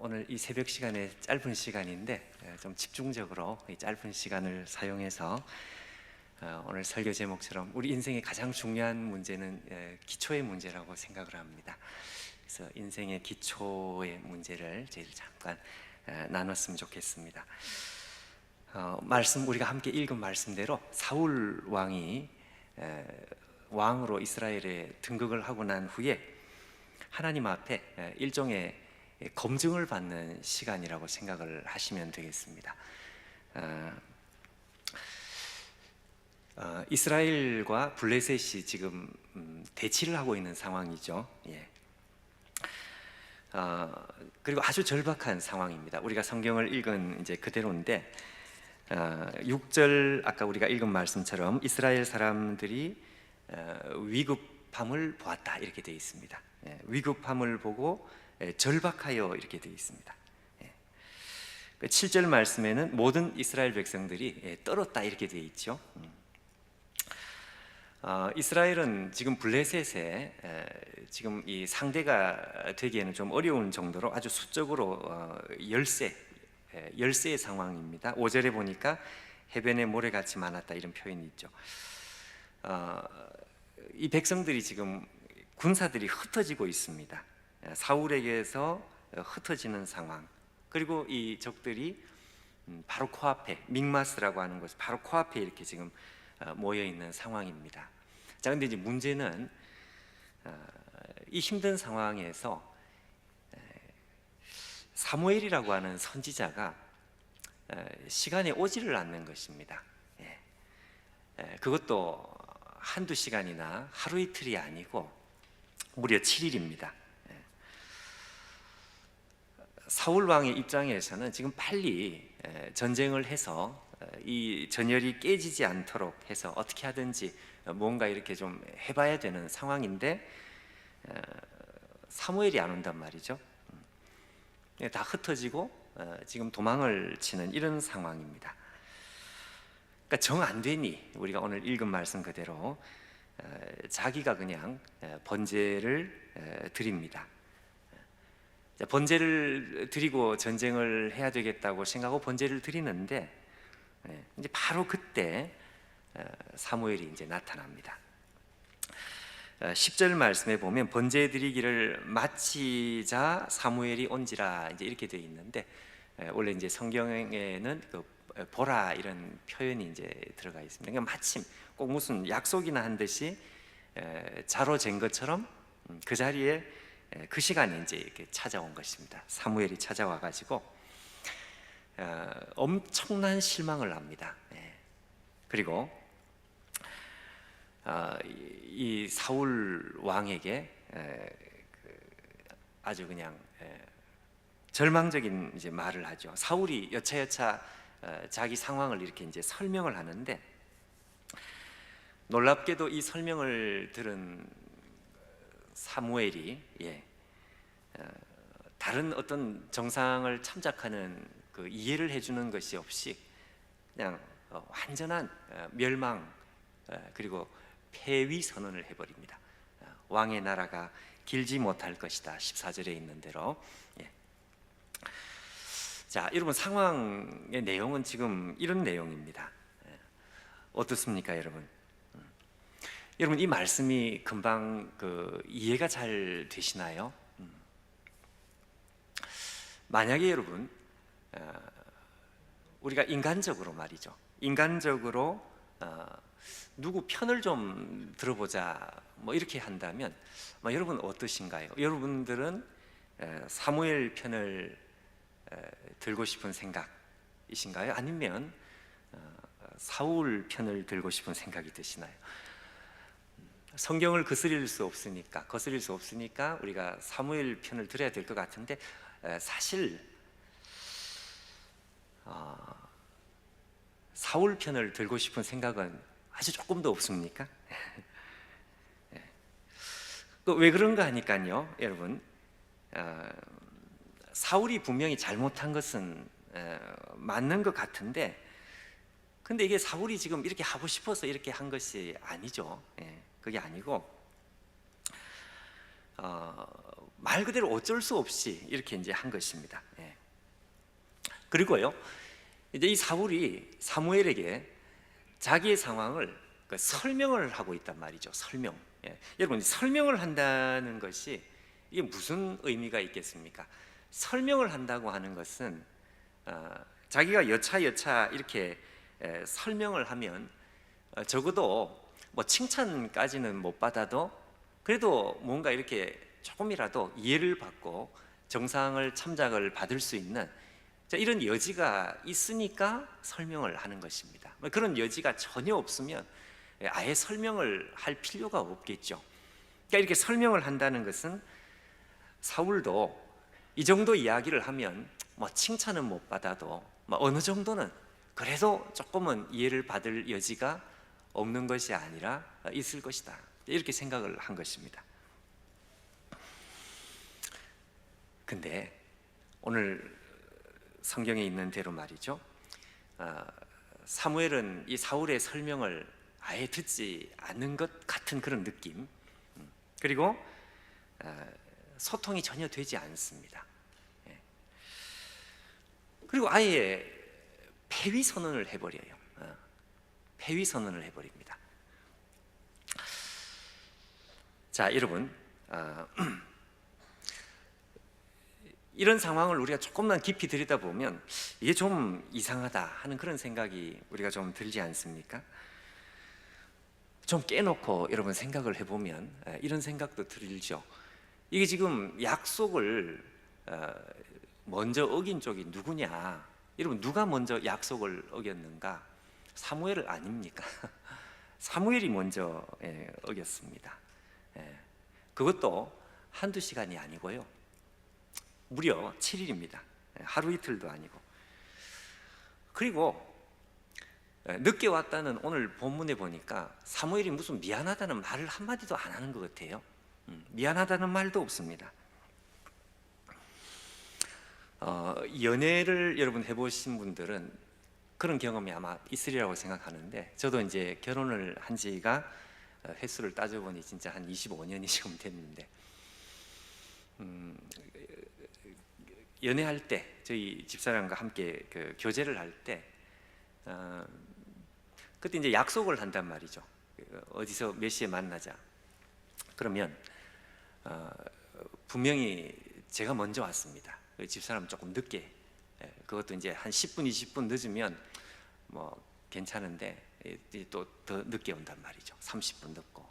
오늘 이 새벽 시간에 짧은 시간인데 좀 집중적으로 이 짧은 시간을 사용해서 오늘 설교 제목처럼 우리 인생의 가장 중요한 문제는 기초의 문제라고 생각을 합니다. 그래서 인생의 기초의 문제를 제일 잠깐 나눴으면 좋겠습니다. 말씀 우리가 함께 읽은 말씀대로 사울 왕이 왕으로 이스라엘에 등극을 하고 난 후에 하나님 앞에 일종의 검증을 받는 시간이라고 생각을 하시면 되겠습니다. 이스라엘과 블레셋이 지금 대치를 하고 있는 상황이죠. 예. 그리고 아주 절박한 상황입니다. 우리가 성경을 읽은 이제 그대로인데 6절 아까 우리가 읽은 말씀처럼 이스라엘 사람들이 위급함을 보았다 이렇게 되어 있습니다. 예. 위급함을 보고 절박하여 이렇게 되어 있습니다. 7절 말씀에는 모든 이스라엘 백성들이 떨었다 이렇게 되어 있죠. 이스라엘은 지금 블레셋에 지금 이 상대가 되기에는 좀 어려운 정도로 아주 수적으로 열세의 상황입니다. 5절에 보니까 해변에 모래같이 많았다 이런 표현이 있죠. 이 백성들이 지금 군사들이 흩어지고 있습니다. 사울에게서 흩어지는 상황, 그리고 이 적들이 바로 코앞에 믹마스라고 하는 곳 바로 코앞에 이렇게 지금 모여 있는 상황입니다. 자, 근데 이제 문제는 이 힘든 상황에서 사무엘이라고 하는 선지자가 시간에 오지를 않는 것입니다. 그것도 한두 시간이나 하루 이틀이 아니고 무려 7일입니다. 사울 왕의 입장에서는 지금 빨리 전쟁을 해서 이 전열이 깨지지 않도록 해서 어떻게 하든지 뭔가 이렇게 좀 해봐야 되는 상황인데 사무엘이 안 온단 말이죠. 다 흩어지고 지금 도망을 치는 이런 상황입니다. 그러니까 정 안 되니 우리가 오늘 읽은 말씀 그대로 자기가 그냥 번제를 드립니다. 번제를 드리고 전쟁을 해야 되겠다고 생각하고 번제를 드리는데 이제 바로 그때 사무엘이 이제 나타납니다. 10절 말씀에 보면 번제 드리기를 마치자 사무엘이 온지라 이제 이렇게 되어 있는데 원래 이제 성경에는 그 보라 이런 표현이 이제 들어가 있습니다. 그러니까 마침 꼭 무슨 약속이나 한 듯이 자로 잰 것처럼 그 자리에 그 시간에 이제 이렇게 찾아온 것입니다. 사무엘이 찾아와 가지고 엄청난 실망을 합니다. 그리고 이 사울 왕에게 아주 그냥 절망적인 이제 말을 하죠. 사울이 여차여차 자기 상황을 이렇게 이제 설명을 하는데 놀랍게도 이 설명을 들은 사무엘이 다른 어떤 정상을 참작하는 그 이해를 해주는 것이 없이 그냥 완전한 멸망 그리고 폐위 선언을 해버립니다. 왕의 나라가 길지 못할 것이다. 14절에 있는 대로. 자, 여러분 상황의 내용은 지금 이런 내용입니다. 어떻습니까, 여러분? 여러분 이 말씀이 금방 이해가 잘 되시나요? 만약에 여러분 우리가 인간적으로 말이죠. 인간적으로 누구 편을 좀 들어보자 뭐 이렇게 한다면 여러분 어떠신가요? 여러분들은 사무엘 편을 들고 싶은 생각이신가요? 아니면 사울 편을 들고 싶은 생각이 드시나요? 성경을 거스릴 수 없으니까 우리가 사무엘 편을 들어야 될 것 같은데 사실 사울 편을 들고 싶은 생각은 아주 조금도 없습니까? 왜 그런가 하니까요, 여러분 사울이 분명히 잘못한 것은 맞는 것 같은데 근데 이게 사울이 지금 이렇게 하고 싶어서 이렇게 한 것이 아니죠. 그게 아니고 말 그대로 어쩔 수 없이 이렇게 이제 한 것입니다. 그리고요, 이제 이 사울이 사무엘에게 자기의 상황을 설명을 하고 있단 말이죠. 설명. 여러분, 설명을 한다는 것이 이게 무슨 의미가 있겠습니까? 설명을 한다고 하는 것은 자기가 여차여차 이렇게 설명을 하면 적어도 뭐 칭찬까지는 못 받아도 그래도 뭔가 이렇게 조금이라도 이해를 받고 정상을 참작을 받을 수 있는 이런 여지가 있으니까 설명을 하는 것입니다. 그런 여지가 전혀 없으면 아예 설명을 할 필요가 없겠죠. 그러니까 이렇게 설명을 한다는 것은 사울도 이 정도 이야기를 하면 뭐 칭찬은 못 받아도 뭐 어느 정도는 그래도 조금은 이해를 받을 여지가 없는 것이 아니라 있을 것이다, 이렇게 생각을 한 것입니다. 근데 오늘 성경에 있는 대로 말이죠, 사무엘은 이 사울의 설명을 아예 듣지 않는 것 같은 그런 느낌, 그리고 소통이 전혀 되지 않습니다. 그리고 아예 폐위 선언을 해버려요. 폐위 선언을 해버립니다. 자, 여러분, 이런 상황을 우리가 조금만 깊이 들여다보면 이게 좀 이상하다 하는 그런 생각이 우리가 좀 들지 않습니까? 좀 깨놓고 여러분 생각을 해보면 이런 생각도 들죠. 이게 지금 약속을 먼저 어긴 쪽이 누구냐? 여러분, 누가 먼저 약속을 어겼는가? 사무엘 아닙니까? 사무엘이 먼저 어겼습니다. 그것도 한두 시간이 아니고요, 무려 7일입니다. 하루 이틀도 아니고. 그리고 늦게 왔다는 오늘 본문에 보니까 사무엘이 무슨 미안하다는 말을 한마디도 안 하는 것 같아요. 미안하다는 말도 없습니다. 연애를 여러분 해보신 분들은 그런 경험이 아마 있으리라고 생각하는데, 저도 이제 결혼을 한 지가 횟수를 따져보니 진짜 한 25년이 지금 됐는데, 연애할 때 저희 집사람과 함께 그 교제를 할 때 그때 이제 약속을 한단 말이죠. 어디서 몇 시에 만나자. 그러면 분명히 제가 먼저 왔습니다. 집사람 조금 늦게, 그것도 이제 한 10분 20분 늦으면 뭐 괜찮은데 또 더 늦게 온단 말이죠. 30분 늦고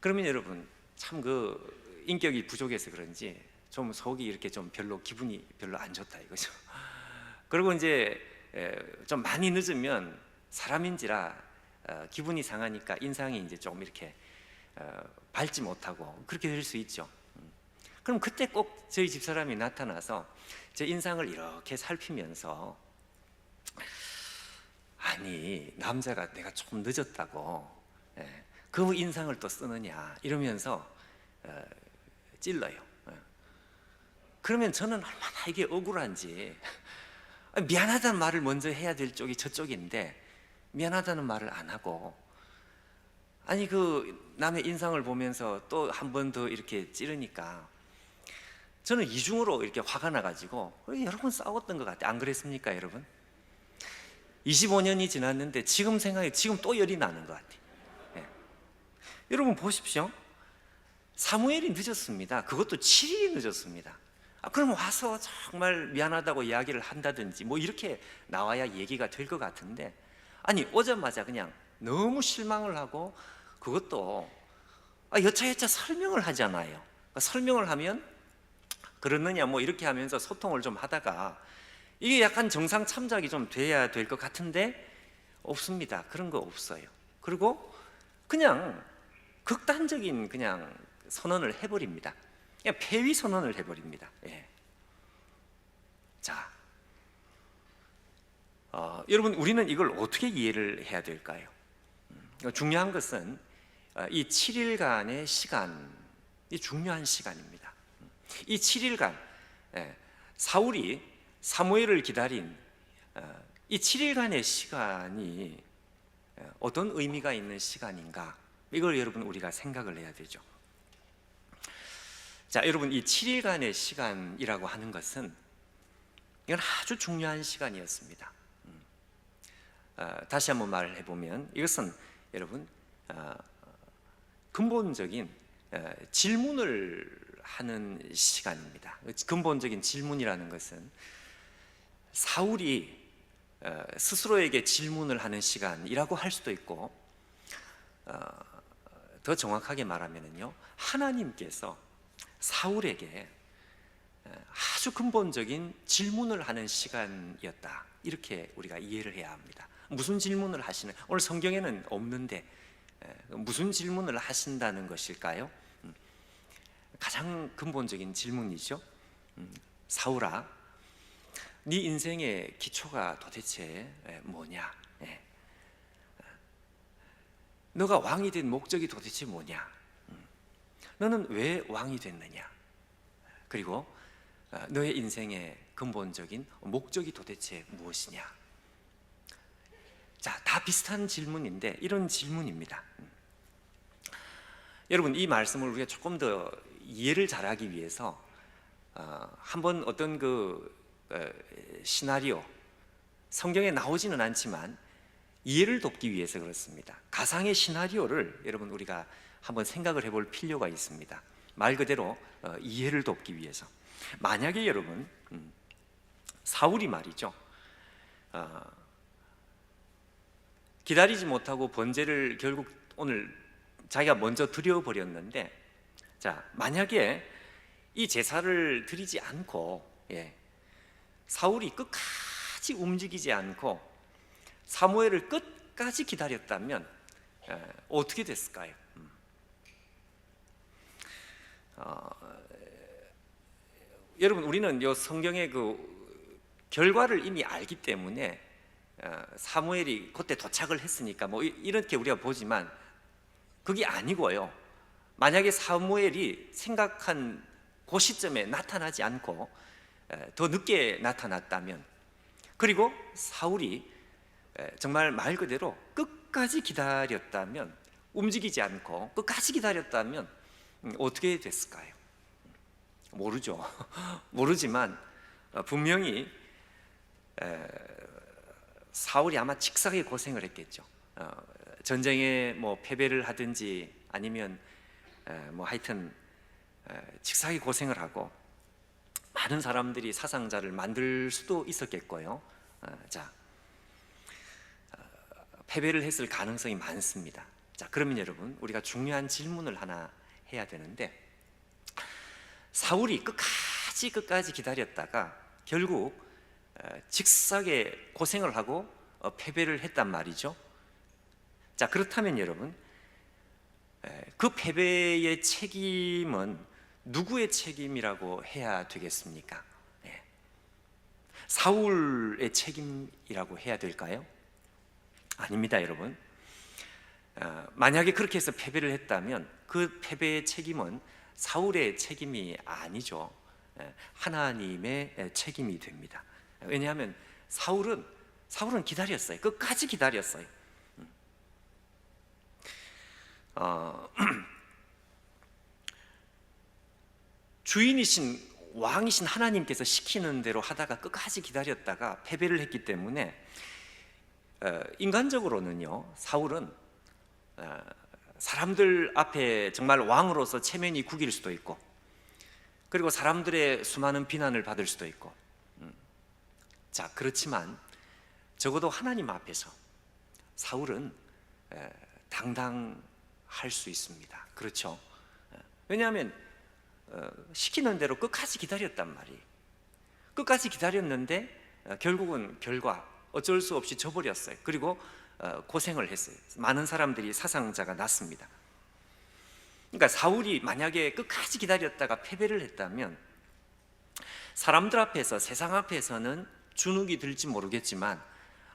그러면 여러분, 참 그 인격이 부족해서 그런지 좀 속이 이렇게 좀 별로 기분이 별로 안 좋다 이거죠. 그리고 이제 좀 많이 늦으면 사람인지라 기분이 상하니까 인상이 이제 조금 이렇게 밝지 못하고 그렇게 될 수 있죠. 그럼 그때 꼭 저희 집사람이 나타나서 제 인상을 이렇게 살피면서, 아니 남자가 내가 조금 늦었다고 그 인상을 또 쓰느냐 이러면서 찔러요. 그러면 저는 얼마나 이게 억울한지, 미안하다는 말을 먼저 해야 될 쪽이 저쪽인데 미안하다는 말을 안 하고, 아니 그 남의 인상을 보면서 또 한 번 더 이렇게 찌르니까 저는 이중으로 이렇게 화가 나가지고 여러 번 싸웠던 것 같아요. 안 그랬습니까 여러분? 25년이 지났는데 지금 생각해 지금 또 열이 나는 것 같아요. 여러분 보십시오. 사무엘이 늦었습니다. 그것도 7일이 늦었습니다. 그럼 와서 정말 미안하다고 이야기를 한다든지 뭐 이렇게 나와야 얘기가 될 것 같은데, 아니 오자마자 그냥 너무 실망을 하고, 그것도 여차여차 설명을 하잖아요. 설명을 하면 그러느냐 뭐 이렇게 하면서 소통을 좀 하다가 이게 약간 정상 참작이 좀 돼야 될 것 같은데 없습니다. 그런 거 없어요. 그리고 그냥 극단적인 그냥 선언을 해버립니다. 그냥 폐위 선언을 해버립니다. 자, 여러분, 우리는 이걸 어떻게 이해를 해야 될까요? 중요한 것은 이 7일간의 시간이 중요한 시간입니다. 이 7일간 사울이 사무엘을 기다린 이 7일간의 시간이 어떤 의미가 있는 시간인가, 이걸 여러분 우리가 생각을 해야 되죠. 자, 여러분, 이 7일간의 시간이라고 하는 것은 이건 아주 중요한 시간이었습니다. 다시 한번 말을 해보면 이것은 여러분 근본적인 질문을 하는 시간입니다. 근본적인 질문이라는 것은 사울이 스스로에게 질문을 하는 시간이라고 할 수도 있고, 더 정확하게 말하면요, 하나님께서 사울에게 아주 근본적인 질문을 하는 시간이었다, 이렇게 우리가 이해를 해야 합니다. 무슨 질문을 하시는, 오늘 성경에는 없는데 무슨 질문을 하신다는 것일까요? 가장 근본적인 질문이죠. 사울아, 네 인생의 기초가 도대체 뭐냐? 너가 왕이 된 목적이 도대체 뭐냐? 너는 왜 왕이 됐느냐? 그리고 너의 인생의 근본적인 목적이 도대체 무엇이냐? 자, 다 비슷한 질문인데 이런 질문입니다. 여러분, 이 말씀을 우리가 조금 더 이해를 잘하기 위해서 한번 어떤 시나리오, 성경에 나오지는 않지만 이해를 돕기 위해서 그렇습니다. 가상의 시나리오를 여러분 우리가 한번 생각을 해볼 필요가 있습니다. 말 그대로 이해를 돕기 위해서. 만약에 여러분 사울이 말이죠, 기다리지 못하고 번제를 결국 오늘 자기가 먼저 드려버렸는데, 자, 만약에 이 제사를 드리지 않고 사울이 끝까지 움직이지 않고 사무엘을 끝까지 기다렸다면 어떻게 됐을까요? 여러분, 우리는 이 성경의 결과를 이미 알기 때문에 사무엘이 그때 도착을 했으니까 뭐 이렇게 우리가 보지만 그게 아니고요, 만약에 사무엘이 생각한 그 시점에 나타나지 않고 더 늦게 나타났다면, 그리고 사울이 정말 말 그대로 끝까지 기다렸다면, 움직이지 않고 끝까지 기다렸다면 어떻게 됐을까요? 모르죠. 모르지만 분명히 사울이 아마 직사하게 고생을 했겠죠. 전쟁에 뭐 패배를 하든지 아니면 뭐 하여튼 직사하게 고생을 하고 많은 사람들이 사상자를 만들 수도 있었겠고요. 자, 패배를 했을 가능성이 많습니다. 자, 그러면 여러분, 우리가 중요한 질문을 하나 해야 되는데, 사울이 끝까지 기다렸다가 결국 직사하게 고생을 하고 패배를 했단 말이죠. 자, 그렇다면 여러분, 그 패배의 책임은 누구의 책임이라고 해야 되겠습니까? 사울의 책임이라고 해야 될까요? 아닙니다, 여러분. 만약에 그렇게 해서 패배를 했다면 그 패배의 책임은 사울의 책임이 아니죠. 하나님의 책임이 됩니다. 왜냐하면 사울은 기다렸어요. 끝까지 기다렸어요. 주인이신 왕이신 하나님께서 시키는 대로 하다가 끝까지 기다렸다가 패배를 했기 때문에 인간적으로는요, 사울은 사람들 앞에 정말 왕으로서 체면이 구길 수도 있고, 그리고 사람들의 수많은 비난을 받을 수도 있고, 자, 그렇지만 적어도 하나님 앞에서 사울은 당당할 수 있습니다. 그렇죠? 왜냐하면 시키는 대로 끝까지 기다렸단 말이에요. 끝까지 기다렸는데 결국은 결과 어쩔 수 없이 져버렸어요. 그리고 고생을 했어요. 많은 사람들이 사상자가 났습니다. 그러니까 사울이 만약에 끝까지 기다렸다가 패배를 했다면 사람들 앞에서, 세상 앞에서는 주눅이 들지 모르겠지만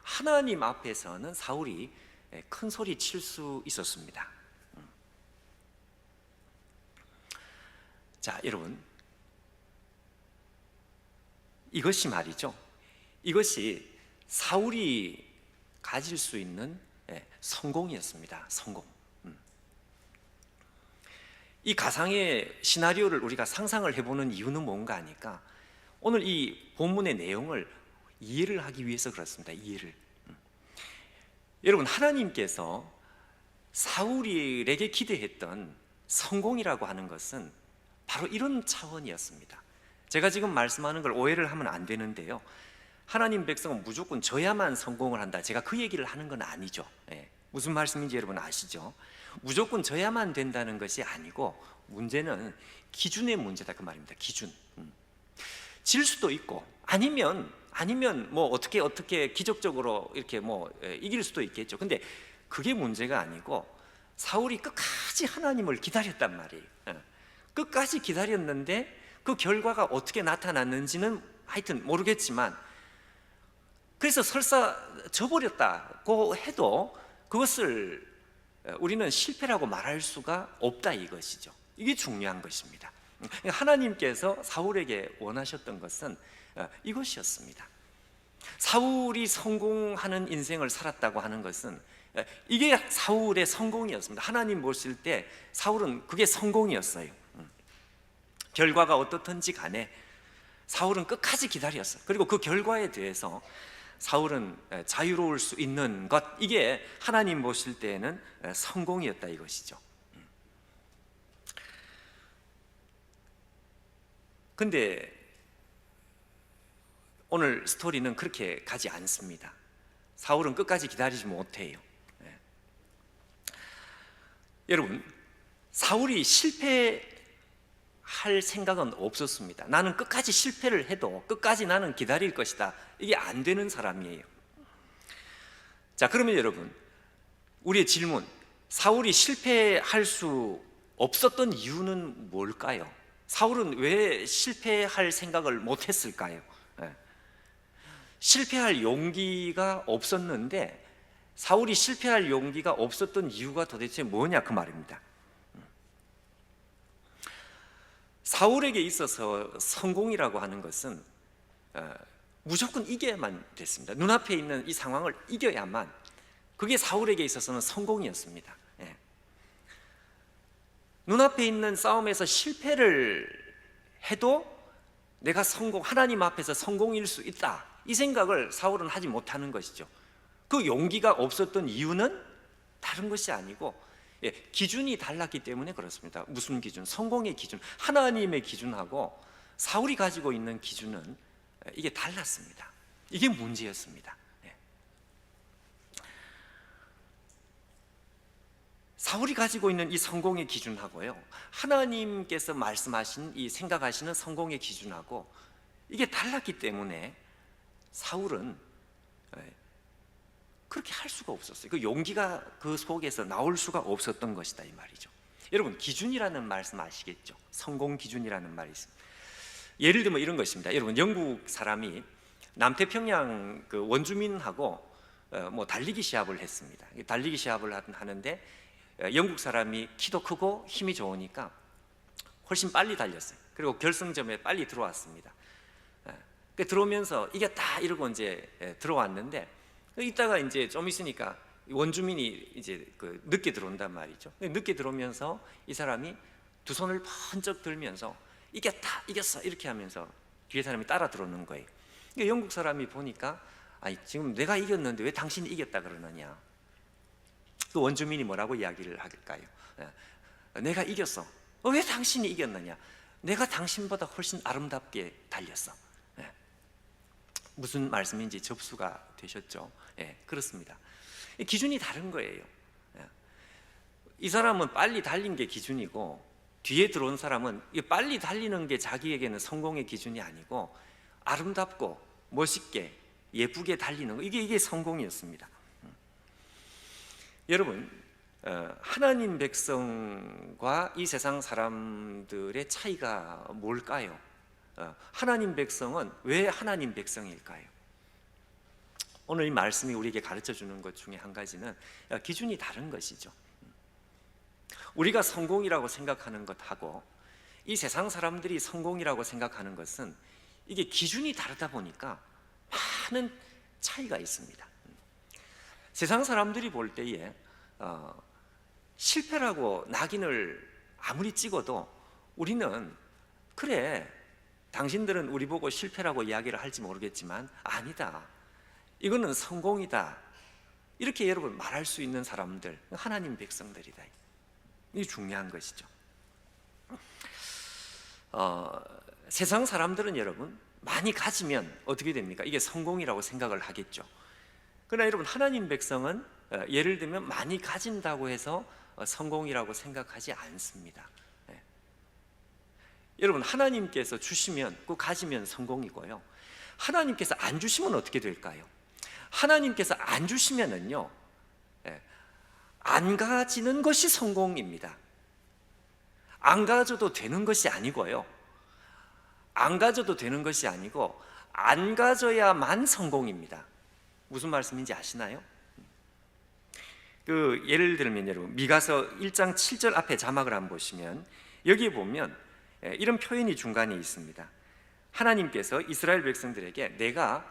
하나님 앞에서는 사울이 큰 소리 칠 수 있었습니다. 자, 여러분, 이것이 말이죠, 이것이 사울이 가질 수 있는 성공이었습니다. 성공. 이 가상의 시나리오를 우리가 상상을 해보는 이유는 뭔가 하니까, 오늘 이 본문의 내용을 이해를 하기 위해서 그렇습니다. 이해를. 여러분, 하나님께서 사울에게 기대했던 성공이라고 하는 것은 바로 이런 차원이었습니다. 제가 지금 말씀하는 걸 오해를 하면 안 되는데요, 하나님 백성은 무조건 져야만 성공을 한다, 제가 그 얘기를 하는 건 아니죠. 무슨 말씀인지 여러분 아시죠? 무조건 져야만 된다는 것이 아니고 문제는 기준의 문제다, 그 말입니다. 기준. 질 수도 있고 아니면 뭐 어떻게 기적적으로 이렇게 이길 수도 있겠죠. 근데 그게 문제가 아니고 사울이 끝까지 하나님을 기다렸단 말이에요. 끝까지 기다렸는데 그 결과가 어떻게 나타났는지는 하여튼 모르겠지만, 그래서 설사 져버렸다고 해도 그것을 우리는 실패라고 말할 수가 없다, 이것이죠. 이게 중요한 것입니다. 하나님께서 사울에게 원하셨던 것은 이것이었습니다. 사울이 성공하는 인생을 살았다고 하는 것은 이게 사울의 성공이었습니다. 하나님 보실 때 사울은 그게 성공이었어요. 결과가 어떻든지 간에 사울은 끝까지 기다렸어요. 그리고 그 결과에 대해서 사울은 자유로울 수 있는 것, 이게 하나님 보실 때에는 성공이었다, 이것이죠. 근데 오늘 스토리는 그렇게 가지 않습니다. 사울은 끝까지 기다리지 못해요. 여러분, 사울이 실패할 생각은 없었습니다. 나는 끝까지 실패를 해도 끝까지 나는 기다릴 것이다, 이게 안 되는 사람이에요. 자, 그러면 여러분, 우리의 질문, 사울이 실패할 수 없었던 이유는 뭘까요? 사울은 왜 실패할 생각을 못했을까요? 실패할 용기가 없었는데 사울이 실패할 용기가 없었던 이유가 도대체 뭐냐, 그 말입니다. 사울에게 있어서 성공이라고 하는 것은 무조건 이겨야만 됐습니다. 눈앞에 있는 이 상황을 이겨야만, 그게 사울에게 있어서는 성공이었습니다. 눈앞에 있는 싸움에서 실패를 해도 내가 하나님 앞에서 성공일 수 있다, 이 생각을 사울은 하지 못하는 것이죠. 그 용기가 없었던 이유는 다른 것이 아니고 기준이 달랐기 때문에 그렇습니다. 무슨 기준? 성공의 기준, 하나님의 기준하고 사울이 가지고 있는 기준은 이게 달랐습니다. 이게 문제였습니다. 사울이 가지고 있는 이 성공의 기준하고요, 하나님께서 말씀하신 이 생각하시는 성공의 기준하고 이게 달랐기 때문에 사울은 그렇게 할 수가 없었어요. 그 용기가 그 속에서 나올 수가 없었던 것이다, 이 말이죠. 여러분, 기준이라는 말씀 아시겠죠? 성공 기준이라는 말이 있습니다. 예를 들면 이런 것입니다. 여러분, 영국 사람이 남태평양 그 원주민하고 달리기 시합을 했습니다. 달리기 시합을 하는데 영국 사람이 키도 크고 힘이 좋으니까 훨씬 빨리 달렸어요. 그리고 결승점에 빨리 들어왔습니다. 들어오면서 이겼다 이러고 이제 들어왔는데, 이따가 이제 좀 있으니까 원주민이 이제 늦게 들어온단 말이죠. 늦게 들어오면서 이 사람이 두 손을 번쩍 들면서 이겼다, 이겼어, 이렇게 하면서 뒤에 사람이 따라 들어오는 거예요. 영국 사람이 보니까, 아니, 지금 내가 이겼는데 왜 당신이 이겼다 그러느냐. 그 원주민이 뭐라고 이야기를 할까요? 내가 이겼어. 왜 당신이 이겼느냐? 내가 당신보다 훨씬 아름답게 달렸어. 무슨 말씀인지 접수가 되셨죠? 그렇습니다. 기준이 다른 거예요. 이 사람은 빨리 달린 게 기준이고, 뒤에 들어온 사람은 빨리 달리는 게 자기에게는 성공의 기준이 아니고 아름답고 멋있게 예쁘게 달리는 거, 이게 성공이었습니다. 여러분, 하나님 백성과 이 세상 사람들의 차이가 뭘까요? 하나님 백성은 왜 하나님 백성일까요? 오늘 이 말씀이 우리에게 가르쳐 주는 것 중에 한 가지는 기준이 다른 것이죠. 우리가 성공이라고 생각하는 것하고 이 세상 사람들이 성공이라고 생각하는 것은 이게 기준이 다르다 보니까 많은 차이가 있습니다. 세상 사람들이 볼 때에 실패라고 낙인을 아무리 찍어도 우리는 그래, 당신들은 우리 보고 실패라고 이야기를 할지 모르겠지만 아니다, 이거는 성공이다, 이렇게 여러분 말할 수 있는 사람들, 하나님 백성들이다. 이게 중요한 것이죠. 세상 사람들은 여러분 많이 가지면 어떻게 됩니까? 이게 성공이라고 생각을 하겠죠. 그러나 여러분 하나님 백성은 예를 들면 많이 가진다고 해서 성공이라고 생각하지 않습니다. 여러분 하나님께서 주시면 그 가지면 성공이고요, 하나님께서 안 주시면 어떻게 될까요? 하나님께서 안 주시면은요, 안 가지는 것이 성공입니다. 안 가져도 되는 것이 아니고요, 안 가져도 되는 것이 아니고 안 가져야만 성공입니다. 무슨 말씀인지 아시나요? 예를 들면 여러분 미가서 1장 7절 앞에 자막을 한번 보시면 여기에 보면 이런 표현이 중간에 있습니다. 하나님께서 이스라엘 백성들에게 내가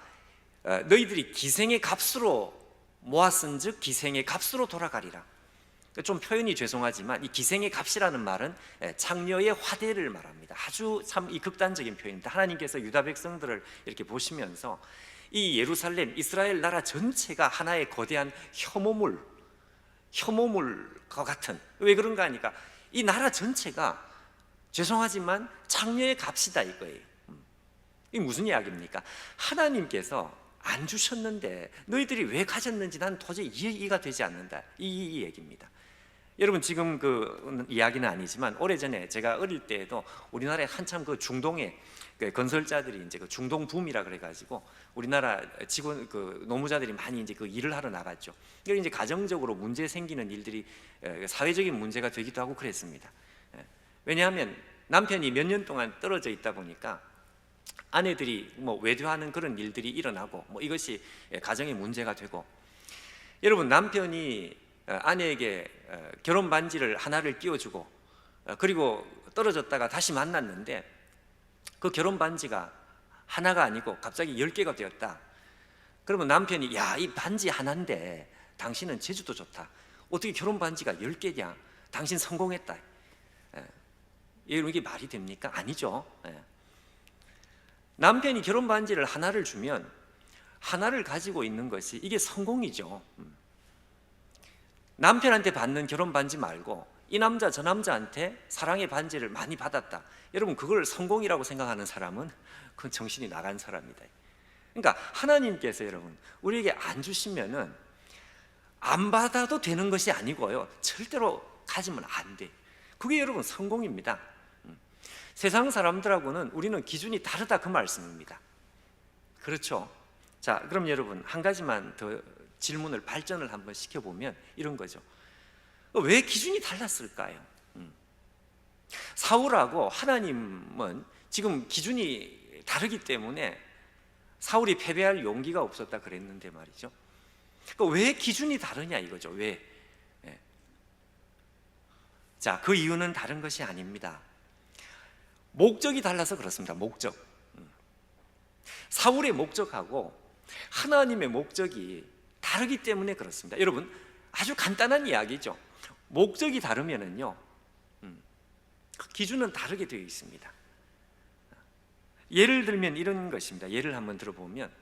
너희들이 기생의 값으로 모았은즉 기생의 값으로 돌아가리라. 좀 표현이 죄송하지만 이 기생의 값이라는 말은 창녀의 화대를 말합니다. 아주 참 이 극단적인 표현입니다. 하나님께서 유다 백성들을 이렇게 보시면서 이 예루살렘, 이스라엘 나라 전체가 하나의 거대한 혐오물과 같은, 왜 그런가 하니까 이 나라 전체가 죄송하지만 창녀의 값이다 이거예요. 이게 무슨 이야기입니까? 하나님께서 안 주셨는데 너희들이 왜 가졌는지 난 도저히 이해가 되지 않는다, 이 얘기입니다. 여러분 지금 그 이야기는 아니지만 오래전에 제가 어릴 때에도 우리나라에 한참 그 중동에 건설자들이 이제 그 중동 붐이라 그래가지고 우리나라 직원 노무자들이 많이 이제 그 일을 하러 나갔죠. 이제 가정적으로 문제 생기는 일들이 사회적인 문제가 되기도 하고 그랬습니다. 왜냐하면 남편이 몇 년 동안 떨어져 있다 보니까 아내들이 뭐 외도하는 그런 일들이 일어나고 뭐 이것이 가정의 문제가 되고, 여러분 남편이 아내에게 결혼 반지를 하나를 끼워주고 그리고 떨어졌다가 다시 만났는데 그 결혼 반지가 하나가 아니고 갑자기 10개가 되었다. 그러면 남편이 야, 이 반지 하나인데 당신은 제주도 좋다, 어떻게 결혼 반지가 10개냐, 당신 성공했다. 이게 말이 됩니까? 아니죠. 남편이 결혼 반지를 하나를 주면 하나를 가지고 있는 것이 이게 성공이죠. 남편한테 받는 결혼 반지 말고 이 남자 저 남자한테 사랑의 반지를 많이 받았다, 여러분 그걸 성공이라고 생각하는 사람은 그건 정신이 나간 사람이다. 그러니까 하나님께서 여러분 우리에게 안 주시면은 안 받아도 되는 것이 아니고요, 절대로 가지면 안 돼. 그게 여러분 성공입니다. 세상 사람들하고는 우리는 기준이 다르다, 그 말씀입니다. 그렇죠? 자, 그럼 여러분 한 가지만 더 질문을 발전을 한번 시켜보면 이런 거죠. 왜 기준이 달랐을까요? 사울하고 하나님은 지금 기준이 다르기 때문에 사울이 패배할 용기가 없었다 그랬는데 말이죠. 왜 기준이 다르냐 이거죠. 왜? 자, 그 이유는 다른 것이 아닙니다. 목적이 달라서 그렇습니다. 목적. 사울의 목적하고 하나님의 목적이 다르기 때문에 그렇습니다. 여러분 아주 간단한 이야기죠. 목적이 다르면은요, 기준은 다르게 되어 있습니다. 예를 들면 이런 것입니다. 예를 한번 들어보면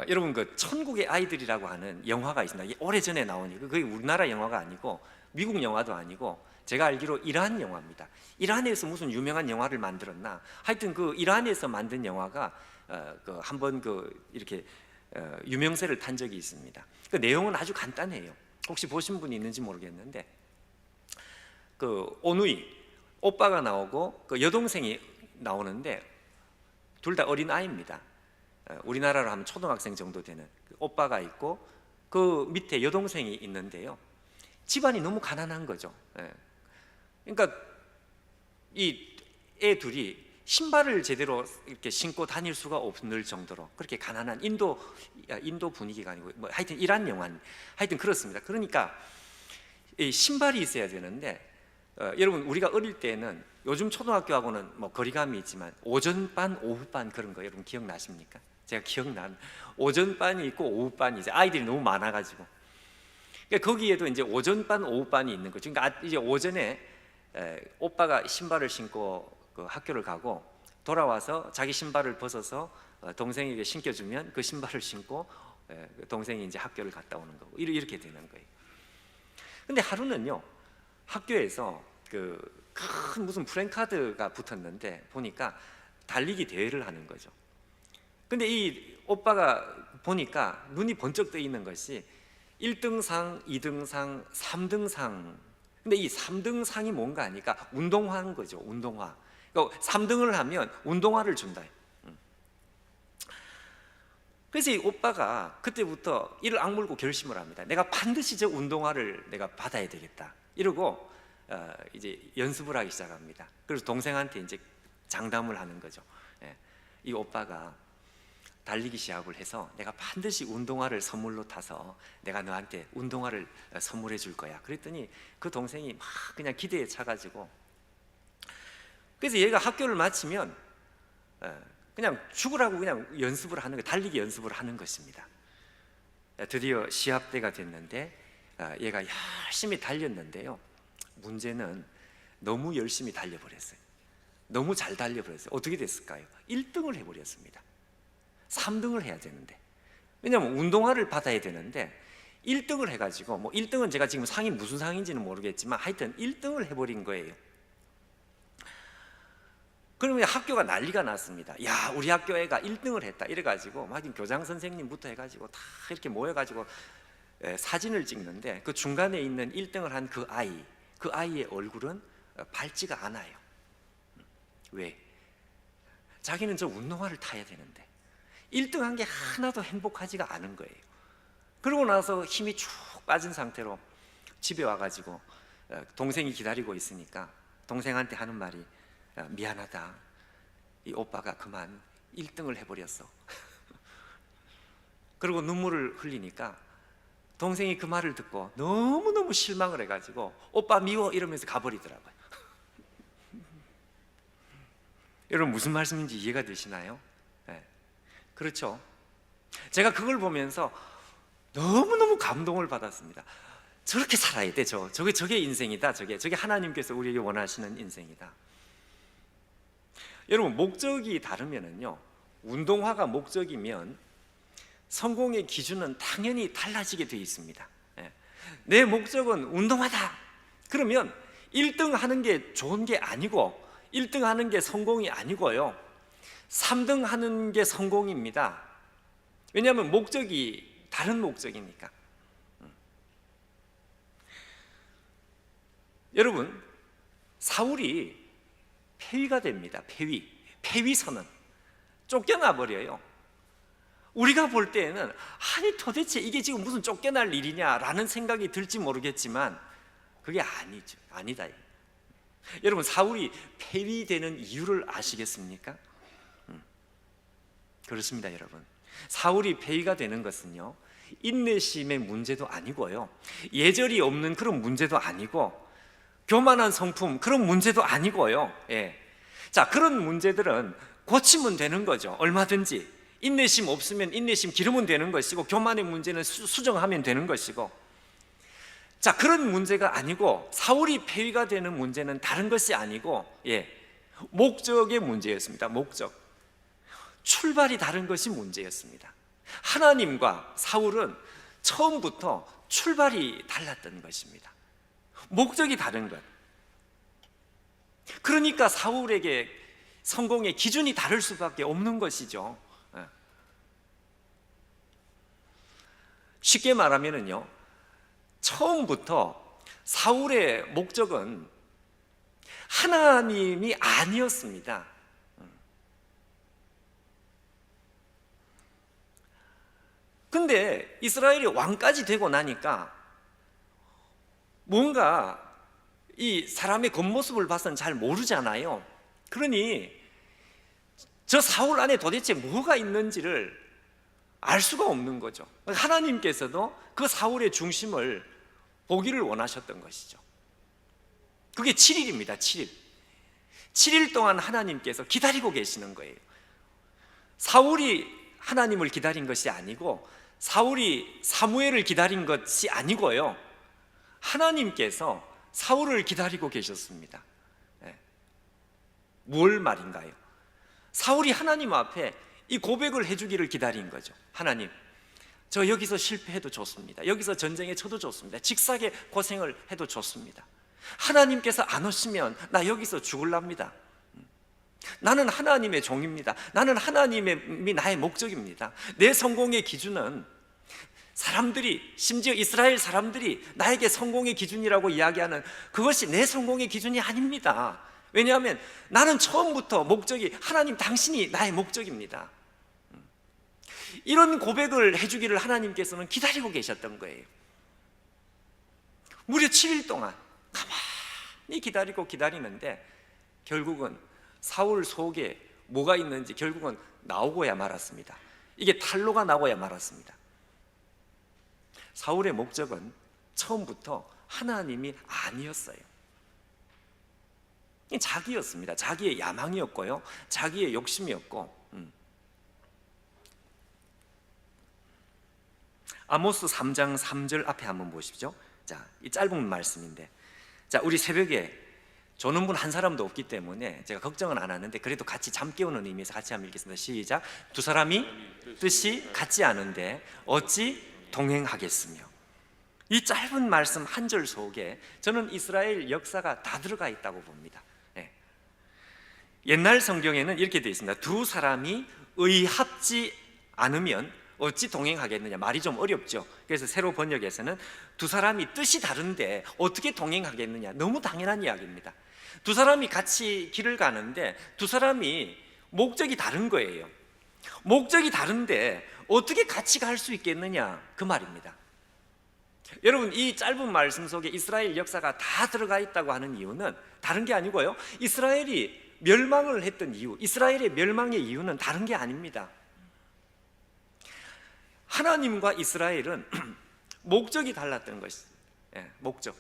여러분 그 천국의 아이들이라고 하는 영화가 있습니다. 이게 오래전에 나오니 그게 우리나라 영화가 아니고 미국 영화도 아니고 제가 알기로 이란 영화입니다. 이란에서 무슨 유명한 영화를 만들었나? 하여튼 그 이란에서 만든 영화가 한번 이렇게 유명세를 탄 적이 있습니다. 그 내용은 아주 간단해요. 혹시 보신 분이 있는지 모르겠는데 오누이 오빠가 나오고 그 여동생이 나오는데 둘 다 어린 아이입니다. 우리나라로 하면 초등학생 정도 되는 오빠가 있고 그 밑에 여동생이 있는데요. 집안이 너무 가난한 거죠. 그러니까 이 애 둘이 신발을 제대로 이렇게 신고 다닐 수가 없을 정도로 그렇게 가난한 인도 분위기가 아니고 뭐 하여튼 이란 영화, 하여튼 그렇습니다. 그러니까 이 신발이 있어야 되는데 여러분 우리가 어릴 때는 요즘 초등학교하고는 뭐 거리감이 있지만 오전반, 오후반 그런 거 여러분 기억나십니까? 제가 기억난 오전반이 있고 오후반이 이제 아이들이 너무 많아가지고 그러니까 거기에도 이제 오전반, 오후반이 있는 거죠. 그러니까 이제 오전에 오빠가 신발을 신고 그 학교를 가고 돌아와서 자기 신발을 벗어서 동생에게 신겨주면 그 신발을 신고 동생이 이제 학교를 갔다 오는 거고 이렇게 되는 거예요. 근데 하루는요, 학교에서 그 큰 무슨 프랜카드가 붙었는데 보니까 달리기 대회를 하는 거죠. 근데 이 오빠가 보니까 눈이 번쩍 떠 있는 것이 1등상, 2등상, 3등상. 근데 이 3등상이 뭔가 하니까 운동화인 거죠. 운동화. 그러니까 3등을 하면 운동화를 준다. 그래서 이 오빠가 그때부터 이를 악물고 결심을 합니다. 내가 반드시 저 운동화를 내가 받아야 되겠다. 이러고 이제 연습을 하기 시작합니다. 그래서 동생한테 이제 장담을 하는 거죠. 이 오빠가 달리기 시합을 해서 내가 반드시 운동화를 선물로 타서 내가 너한테 운동화를 선물해 줄 거야. 그랬더니 그 동생이 막 그냥 기대에 차가지고, 그래서 얘가 학교를 마치면 그냥 죽으라고 그냥 연습을 하는 거, 달리기 연습을 하는 것입니다. 드디어 시합 때가 됐는데 얘가 열심히 달렸는데요, 문제는 너무 열심히 달려버렸어요. 너무 잘 달려버렸어요. 어떻게 됐을까요? 1등을 해버렸습니다. 3등을 해야 되는데, 왜냐하면 운동화를 받아야 되는데 1등을 해가지고, 뭐 1등은 제가 지금 상이 무슨 상인지는 모르겠지만 하여튼 1등을 해버린 거예요. 그러면 학교가 난리가 났습니다. 야, 우리 학교 애가 1등을 했다 이래가지고 막 교장 선생님부터 해가지고 다 이렇게 모여가지고 사진을 찍는데, 그 중간에 있는 1등을 한 그 아이의 얼굴은 밝지가 않아요. 왜? 자기는 저 운동화를 타야 되는데 1등 한 게 하나도 행복하지가 않은 거예요. 그러고 나서 힘이 쭉 빠진 상태로 집에 와가지고 동생이 기다리고 있으니까 동생한테 하는 말이, 미안하다, 이 오빠가 그만 1등을 해버렸어. 그리고 눈물을 흘리니까 동생이 그 말을 듣고 너무너무 실망을 해가지고 오빠 미워 이러면서 가버리더라고요. 여러분, 무슨 말씀인지 이해가 되시나요? 네. 그렇죠. 제가 그걸 보면서 너무너무 감동을 받았습니다. 저렇게 살아야 돼. 저게 인생이다. 저게 하나님께서 우리에게 원하시는 인생이다. 여러분, 목적이 다르면은요, 운동화가 목적이면 성공의 기준은 당연히 달라지게 되어 있습니다. 내 목적은 운동화다. 그러면 1등 하는 게 좋은 게 아니고 1등 하는 게 성공이 아니고요, 3등 하는 게 성공입니다. 왜냐하면 목적이 다른 목적이니까. 여러분, 사울이 폐위가 됩니다. 폐위선언. 쫓겨나 버려요. 우리가 볼 때에는 아니 도대체 이게 지금 무슨 쫓겨날 일이냐라는 생각이 들지 모르겠지만 그게 아니다. 여러분, 사울이 폐위되는 이유를 아시겠습니까? 그렇습니다. 여러분, 사울이 폐위가 되는 것은요, 인내심의 문제도 아니고요, 예절이 없는 그런 문제도 아니고, 교만한 성품 그런 문제도 아니고요. 자, 그런 문제들은 고치면 되는 거죠. 얼마든지 인내심 없으면 인내심 기르면 되는 것이고, 교만의 문제는 수정하면 되는 것이고. 자, 그런 문제가 아니고, 사울이 폐위가 되는 문제는 다른 것이 아니고 목적의 문제였습니다. 목적, 출발이 다른 것이 문제였습니다. 하나님과 사울은 처음부터 출발이 달랐던 것입니다. 목적이 다른 것. 그러니까 사울에게 성공의 기준이 다를 수밖에 없는 것이죠. 쉽게 말하면은요, 처음부터 사울의 목적은 하나님이 아니었습니다. 근데 이스라엘이 왕까지 되고 나니까 뭔가 이 사람의 겉모습을 봐서는 잘 모르잖아요. 그러니 저 사울 안에 도대체 뭐가 있는지를 알 수가 없는 거죠. 하나님께서도 그 사울의 중심을 보기를 원하셨던 것이죠. 그게 7일입니다. 7일 동안 하나님께서 기다리고 계시는 거예요. 사울이 하나님을 기다린 것이 아니고, 사울이 사무엘을 기다린 것이 아니고요, 하나님께서 사울을 기다리고 계셨습니다. 뭘 말인가요? 사울이 하나님 앞에 이 고백을 해주기를 기다린 거죠. 하나님, 저 여기서 실패해도 좋습니다. 여기서 전쟁에 쳐도 좋습니다. 직사게 고생을 해도 좋습니다. 하나님께서 안 오시면 나 여기서 죽을랍니다. 나는 하나님의 종입니다. 나는 하나님이 나의 목적입니다. 내 성공의 기준은 사람들이, 심지어 이스라엘 사람들이 나에게 성공의 기준이라고 이야기하는 그것이 내 성공의 기준이 아닙니다. 왜냐하면 나는 처음부터 목적이 하나님 당신이 나의 목적입니다. 이런 고백을 해주기를 하나님께서는 기다리고 계셨던 거예요. 무려 7일 동안 가만히 기다리는데 결국은 사울 속에 뭐가 있는지 결국은 나오고야 말았습니다. 이게 탄로가 나고야 말았습니다. 사울의 목적은 처음부터 하나님이 아니었어요. 자기였습니다. 자기의 야망이었고요, 자기의 욕심이었고. 아모스 3장 3절 앞에 한번 보십시오. 자, 이 짧은 말씀인데, 자, 우리 새벽에 조는 분 한 사람도 없기 때문에 제가 걱정은 안 하는데 그래도 같이 잠 깨우는 의미에서 같이 한번 읽겠습니다. 시작. 두 사람이 뜻이 같지 않은데 어찌 동행하겠으며. 이 짧은 말씀 한 절 속에 저는 이스라엘 역사가 다 들어가 있다고 봅니다. 옛날 성경에는 이렇게 되어 있습니다. 두 사람이 의합지 않으면 어찌 동행하겠느냐. 말이 좀 어렵죠. 그래서 새로 번역에서는 두 사람이 뜻이 다른데 어떻게 동행하겠느냐. 너무 당연한 이야기입니다. 두 사람이 같이 길을 가는데 두 사람이 목적이 다른 거예요. 목적이 다른데 어떻게 같이 갈 수 있겠느냐, 그 말입니다. 여러분, 이 짧은 말씀 속에 이스라엘 역사가 다 들어가 있다고 하는 이유는 다른 게 아니고요, 이스라엘이 멸망을 했던 이유, 이스라엘의 멸망의 이유는 다른 게 아닙니다. 하나님과 이스라엘은 목적이 달랐던 것이죠. 목적.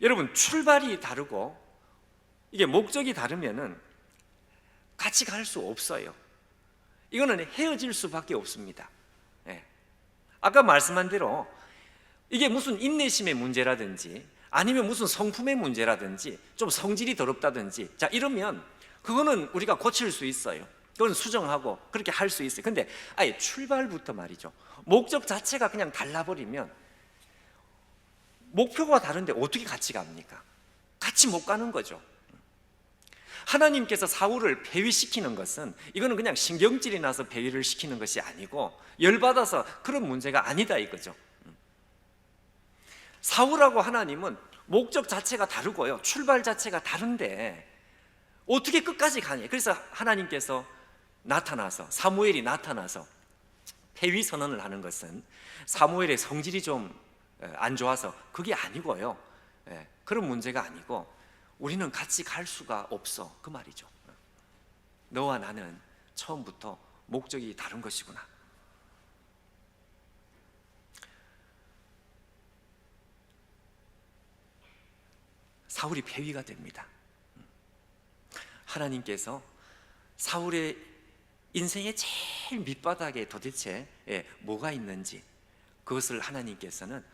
여러분, 출발이 다르고 이게 목적이 다르면은 같이 갈 수 없어요. 이거는 헤어질 수밖에 없습니다. 아까 말씀한 대로 이게 무슨 인내심의 문제라든지 아니면 무슨 성품의 문제라든지 좀 성질이 더럽다든지, 자, 이러면 그거는 우리가 고칠 수 있어요. 그건 수정하고 그렇게 할 수 있어요. 근데 아예 출발부터 말이죠, 목적 자체가 그냥 달라버리면 목표가 다른데 어떻게 같이 갑니까? 같이 못 가는 거죠. 하나님께서 사울을 폐위시키는 것은 이거는 그냥 신경질이 나서 폐위를 시키는 것이 아니고 열받아서 그런 문제가 아니다 이거죠. 사울하고 하나님은 목적 자체가 다르고요, 출발 자체가 다른데 어떻게 끝까지 가냐. 그래서 하나님께서 나타나서, 사무엘이 나타나서 폐위 선언을 하는 것은 사무엘의 성질이 좀 안 좋아서 그게 아니고요, 그런 문제가 아니고 우리는 같이 갈 수가 없어, 그 말이죠. 너와 나는 처음부터 목적이 다른 것이구나. 사울이 폐위가 됩니다. 하나님께서 사울의 인생의 제일 밑바닥에 도대체 뭐가 있는지 그것을 하나님께서는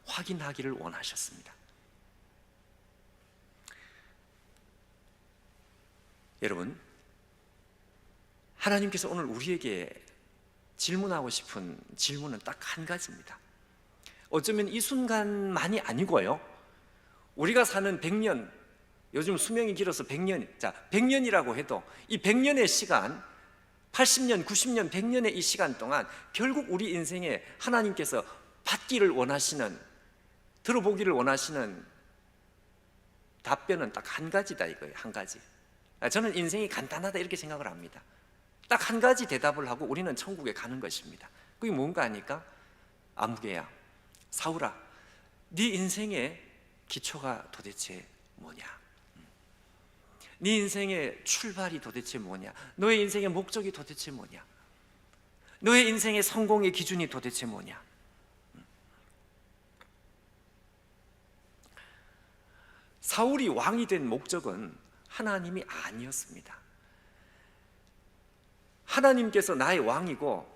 확인하기를 원하셨습니다. 여러분, 하나님께서 오늘 우리에게 질문하고 싶은 질문은 딱 한 가지입니다. 어쩌면 이 순간만이 아니고요, 우리가 사는 100년, 요즘 수명이 길어서 100년, 자, 100년이라고 해도 이 100년의 시간, 80년, 90년, 100년의 이 시간 동안 결국 우리 인생에 하나님께서 받기를 원하시는, 들어보기를 원하시는 답변은 딱 한 가지다 이거예요. 한 가지. 저는 인생이 간단하다 이렇게 생각을 합니다. 딱 한 가지 대답을 하고 우리는 천국에 가는 것입니다. 그게 뭔가 하니까, 아무개야, 사울아, 네 인생의 기초가 도대체 뭐냐? 네 인생의 출발이 도대체 뭐냐? 너의 인생의 목적이 도대체 뭐냐? 너의 인생의 성공의 기준이 도대체 뭐냐? 사울이 왕이 된 목적은 하나님이 아니었습니다. 하나님께서 나의 왕이고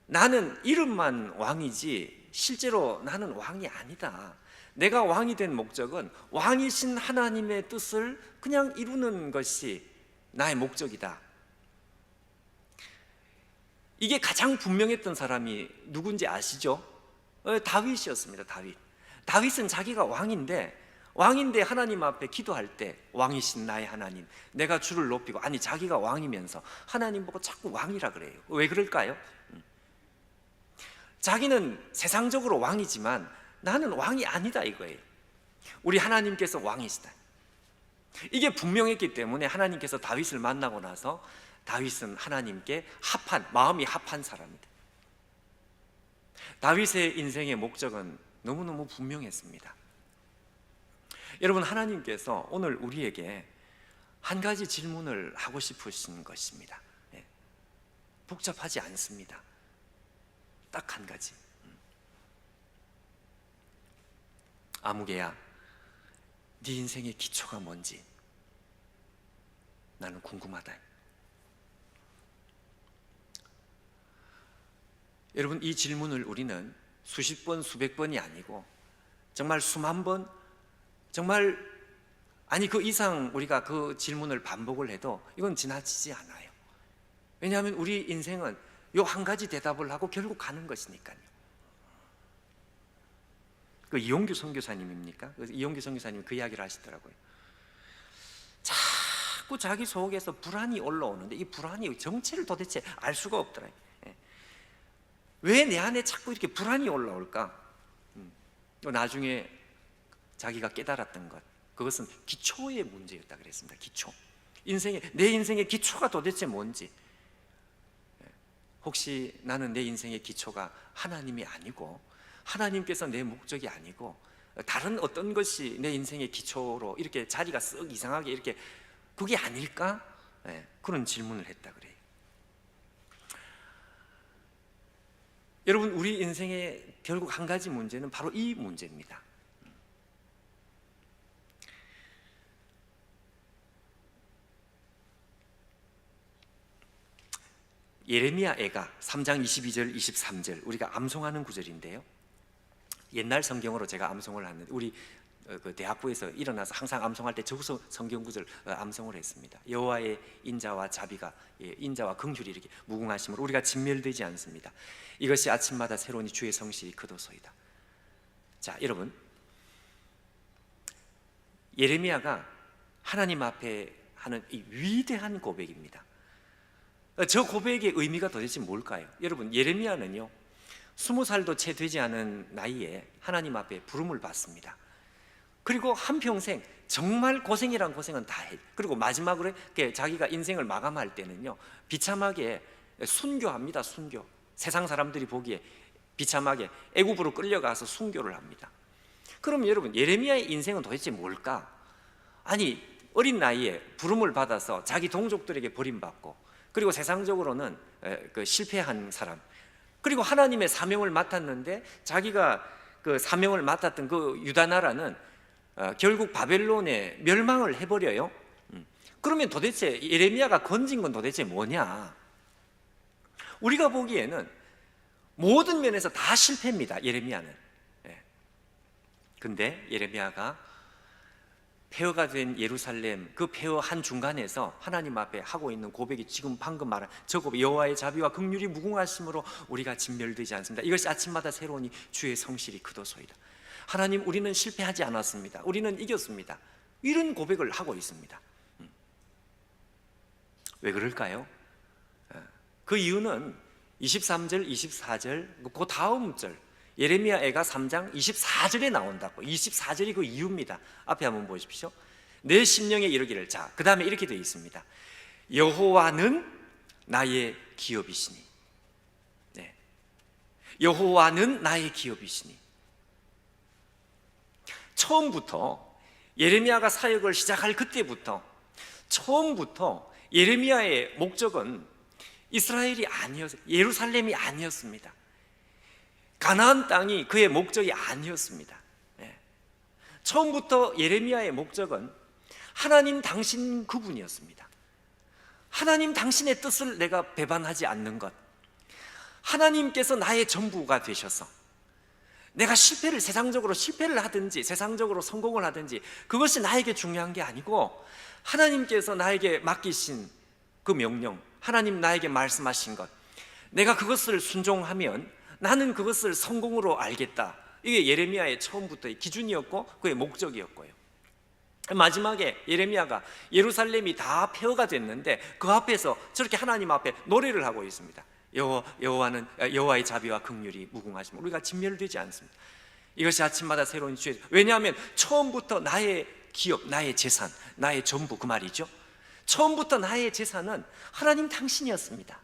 나는 이름만 왕이지 실제로 나는 왕이 아니다. 내가 왕이 된 목적은 왕이신 하나님의 뜻을 그냥 이루는 것이 나의 목적이다. 이게 가장 분명했던 사람이 누군지 아시죠? 다윗이었습니다. 다윗은 자기가 왕인데 하나님 앞에 기도할 때 왕이신 나의 하나님, 내가 주를 높이고, 아니 자기가 왕이면서 하나님 보고 자꾸 왕이라 그래요. 왜 그럴까요? 자기는 세상적으로 왕이지만 나는 왕이 아니다 이거예요. 우리 하나님께서 왕이시다. 이게 분명했기 때문에 하나님께서 다윗을 만나고 나서 다윗은 하나님께 마음이 합한 사람이다. 다윗의 인생의 목적은 너무너무 분명했습니다. 여러분, 하나님께서 오늘 우리에게 한 가지 질문을 하고 싶으신 것입니다. 복잡하지 않습니다. 딱 한 가지. 아무개야, 네 인생의 기초가 뭔지 나는 궁금하다. 여러분, 이 질문을 우리는 수십 번, 수백 번이 아니고 정말 수만 번, 정말 그 이상 우리가 그 질문을 반복을 해도 이건 지나치지 않아요. 왜냐하면 우리 인생은 요 한 가지 대답을 하고 결국 가는 것이니까요. 그 이용규 선교사님입니까? 이용규 선교사님이 그 이야기를 하시더라고요. 자꾸 자기 속에서 불안이 올라오는데 이 불안이 정체를 도대체 알 수가 없더라고요. 왜 내 안에 자꾸 이렇게 불안이 올라올까? 나중에 자기가 깨달았던 것, 그것은 기초의 문제였다 그랬습니다. 기초. 내 인생의 기초가 도대체 뭔지. 혹시 나는 내 인생의 기초가 하나님이 아니고 하나님께서 내 목적이 아니고 다른 어떤 것이 내 인생의 기초로 이렇게 자리가 쓱 이상하게 이렇게 그게 아닐까? 그런 질문을 했다 그래요. 여러분, 우리 인생의 결국 한 가지 문제는 바로 이 문제입니다. 예레미야 애가 3장 22절 23절 우리가 암송하는 구절인데요, 옛날 성경으로 제가 암송을 하는데 우리 그 대학부에서 일어나서 항상 암송할 때 저기서 성경 구절 암송을 했습니다. 여호와의 인자와 자비가, 인자와 긍휼이 이렇게 무궁하심으로 우리가 진멸되지 않습니다. 이것이 아침마다 새로우니 주의 성실이 그도소이다. 자, 여러분, 예레미야가 하나님 앞에 하는 이 위대한 고백입니다. 저 고백의 의미가 도대체 뭘까요? 여러분, 예레미야는요 20살도 채 되지 않은 나이에 하나님 앞에 부름을 받습니다. 그리고 한평생 정말 고생이란 고생은 다 해. 그리고 마지막으로 자기가 인생을 마감할 때는요 비참하게 순교합니다. 순교. 세상 사람들이 보기에 비참하게 애굽으로 끌려가서 순교를 합니다. 그럼 여러분, 예레미야의 인생은 도대체 뭘까? 아니, 어린 나이에 부름을 받아서 자기 동족들에게 버림받고, 그리고 세상적으로는 실패한 사람, 그리고 하나님의 사명을 맡았는데 자기가 그 사명을 맡았던 그 유다 나라는 결국 바벨론에 멸망을 해버려요. 그러면 도대체 예레미야가 건진 건 도대체 뭐냐? 우리가 보기에는 모든 면에서 다 실패입니다. 예레미야는. 근데 예레미야가 폐허가 된 예루살렘, 그 폐허 한중간에서 하나님 앞에 하고 있는 고백이 지금 방금 말한 저 고백, 여호와의 자비와 긍휼이 무궁하심으로 우리가 진멸되지 않습니다. 이것이 아침마다 새로우니 주의 성실이 그도소이다. 하나님, 우리는 실패하지 않았습니다. 우리는 이겼습니다. 이런 고백을 하고 있습니다. 왜 그럴까요? 그 이유는 23절, 24절, 그 다음 절 예레미야 애가 3장 24절에 나온다고. 24절이 그 이유입니다. 앞에 한번 보십시오. 내 심령에 이르기를. 자, 그 다음에 이렇게 되어 있습니다. 여호와는 나의 기업이시니. 네. 여호와는 나의 기업이시니. 처음부터 예레미야가 사역을 시작할 그때부터 처음부터 예레미야의 목적은 이스라엘이 아니었어요. 예루살렘이 아니었습니다. 가나안 땅이 그의 목적이 아니었습니다. 처음부터 예레미야의 목적은 하나님 당신 그분이었습니다. 하나님 당신의 뜻을 내가 배반하지 않는 것, 하나님께서 나의 전부가 되셔서 내가 세상적으로 실패를 하든지 세상적으로 성공을 하든지 그것이 나에게 중요한 게 아니고 하나님께서 나에게 맡기신 그 명령, 하나님 나에게 말씀하신 것, 내가 그것을 순종하면 나는 그것을 성공으로 알겠다. 이게 예레미야의 처음부터의 기준이었고 그의 목적이었고요. 마지막에 예레미야가 예루살렘이 다 폐허가 됐는데 그 앞에서 저렇게 하나님 앞에 노래를 하고 있습니다. 여호와의 자비와 긍휼이 무궁하시며 우리가 진멸되지 않습니다. 이것이 아침마다 새로운 주의. 왜냐하면 처음부터 나의 기업, 나의 재산, 나의 전부, 그 말이죠. 처음부터 나의 재산은 하나님 당신이었습니다.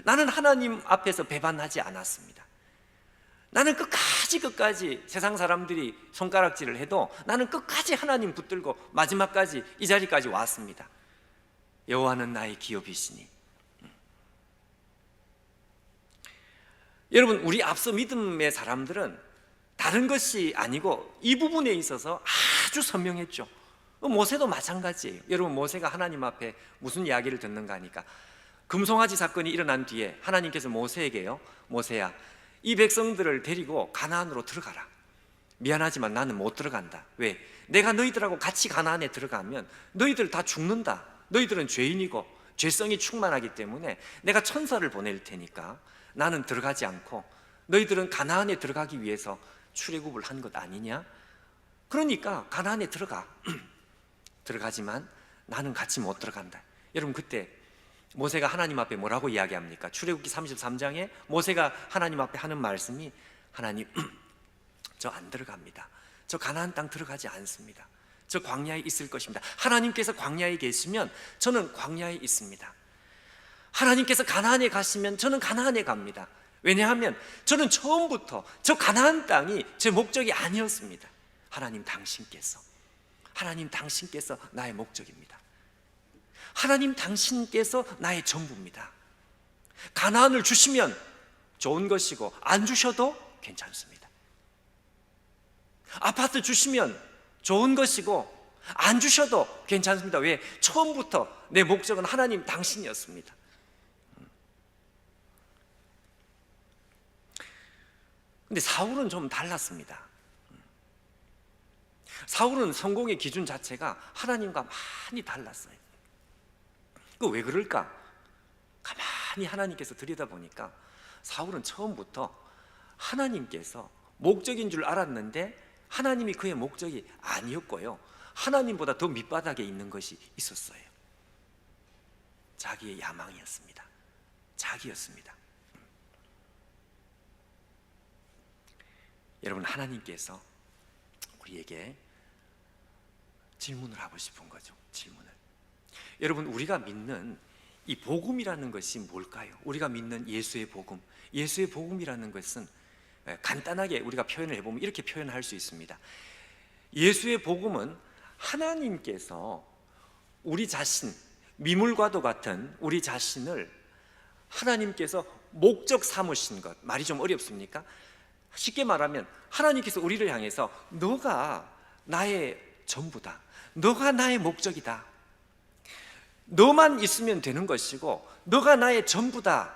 나는 하나님 앞에서 배반하지 않았습니다. 나는 끝까지 세상 사람들이 손가락질을 해도 나는 끝까지 하나님 붙들고 마지막까지 이 자리까지 왔습니다. 여호와는 나의 기업이시니. 여러분, 우리 앞서 믿음의 사람들은 다른 것이 아니고 이 부분에 있어서 아주 선명했죠. 모세도 마찬가지예요. 여러분, 모세가 하나님 앞에 무슨 이야기를 듣는가 하니까 금송아지 사건이 일어난 뒤에 하나님께서 모세에게요, 모세야, 이 백성들을 데리고 가나안으로 들어가라. 미안하지만 나는 못 들어간다. 왜? 내가 너희들하고 같이 가나안에 들어가면 너희들 다 죽는다. 너희들은 죄인이고 죄성이 충만하기 때문에 내가 천사를 보낼 테니까 나는 들어가지 않고 너희들은 가나안에 들어가기 위해서 출애굽을 한 것 아니냐? 그러니까 가나안에 들어가. 들어가지만 나는 같이 못 들어간다. 여러분, 그때 모세가 하나님 앞에 뭐라고 이야기합니까? 출애굽기 33장에 모세가 하나님 앞에 하는 말씀이, 하나님, 저 안 들어갑니다. 저 가나안 땅 들어가지 않습니다. 저 광야에 있을 것입니다. 하나님께서 광야에 계시면 저는 광야에 있습니다. 하나님께서 가나안에 가시면 저는 가나안에 갑니다. 왜냐하면 저는 처음부터 저 가나안 땅이 제 목적이 아니었습니다. 하나님 당신께서 나의 목적입니다. 하나님 당신께서 나의 전부입니다. 가나안을 주시면 좋은 것이고 안 주셔도 괜찮습니다. 아파트 주시면 좋은 것이고 안 주셔도 괜찮습니다. 왜? 처음부터 내 목적은 하나님 당신이었습니다. 근데 사울은 좀 달랐습니다. 사울은 성공의 기준 자체가 하나님과 많이 달랐어요. 그 왜 그럴까? 가만히 하나님께서 들여다보니까 사울은 처음부터 하나님께서 목적인 줄 알았는데 하나님이 그의 목적이 아니었고요, 하나님보다 더 밑바닥에 있는 것이 있었어요. 자기의 야망이었습니다. 자기였습니다. 여러분, 하나님께서 우리에게 질문을 하고 싶은 거죠. 질문을. 여러분, 우리가 믿는 이 복음이라는 것이 뭘까요? 우리가 믿는 예수의 복음, 예수의 복음이라는 것은 간단하게 우리가 표현을 해보면 이렇게 표현할 수 있습니다. 예수의 복음은 하나님께서 우리 자신, 미물과도 같은 우리 자신을 하나님께서 목적 삼으신 것. 말이 좀 어렵습니까? 쉽게 말하면 하나님께서 우리를 향해서 너가 나의 전부다, 너가 나의 목적이다, 너만 있으면 되는 것이고 너가 나의 전부다.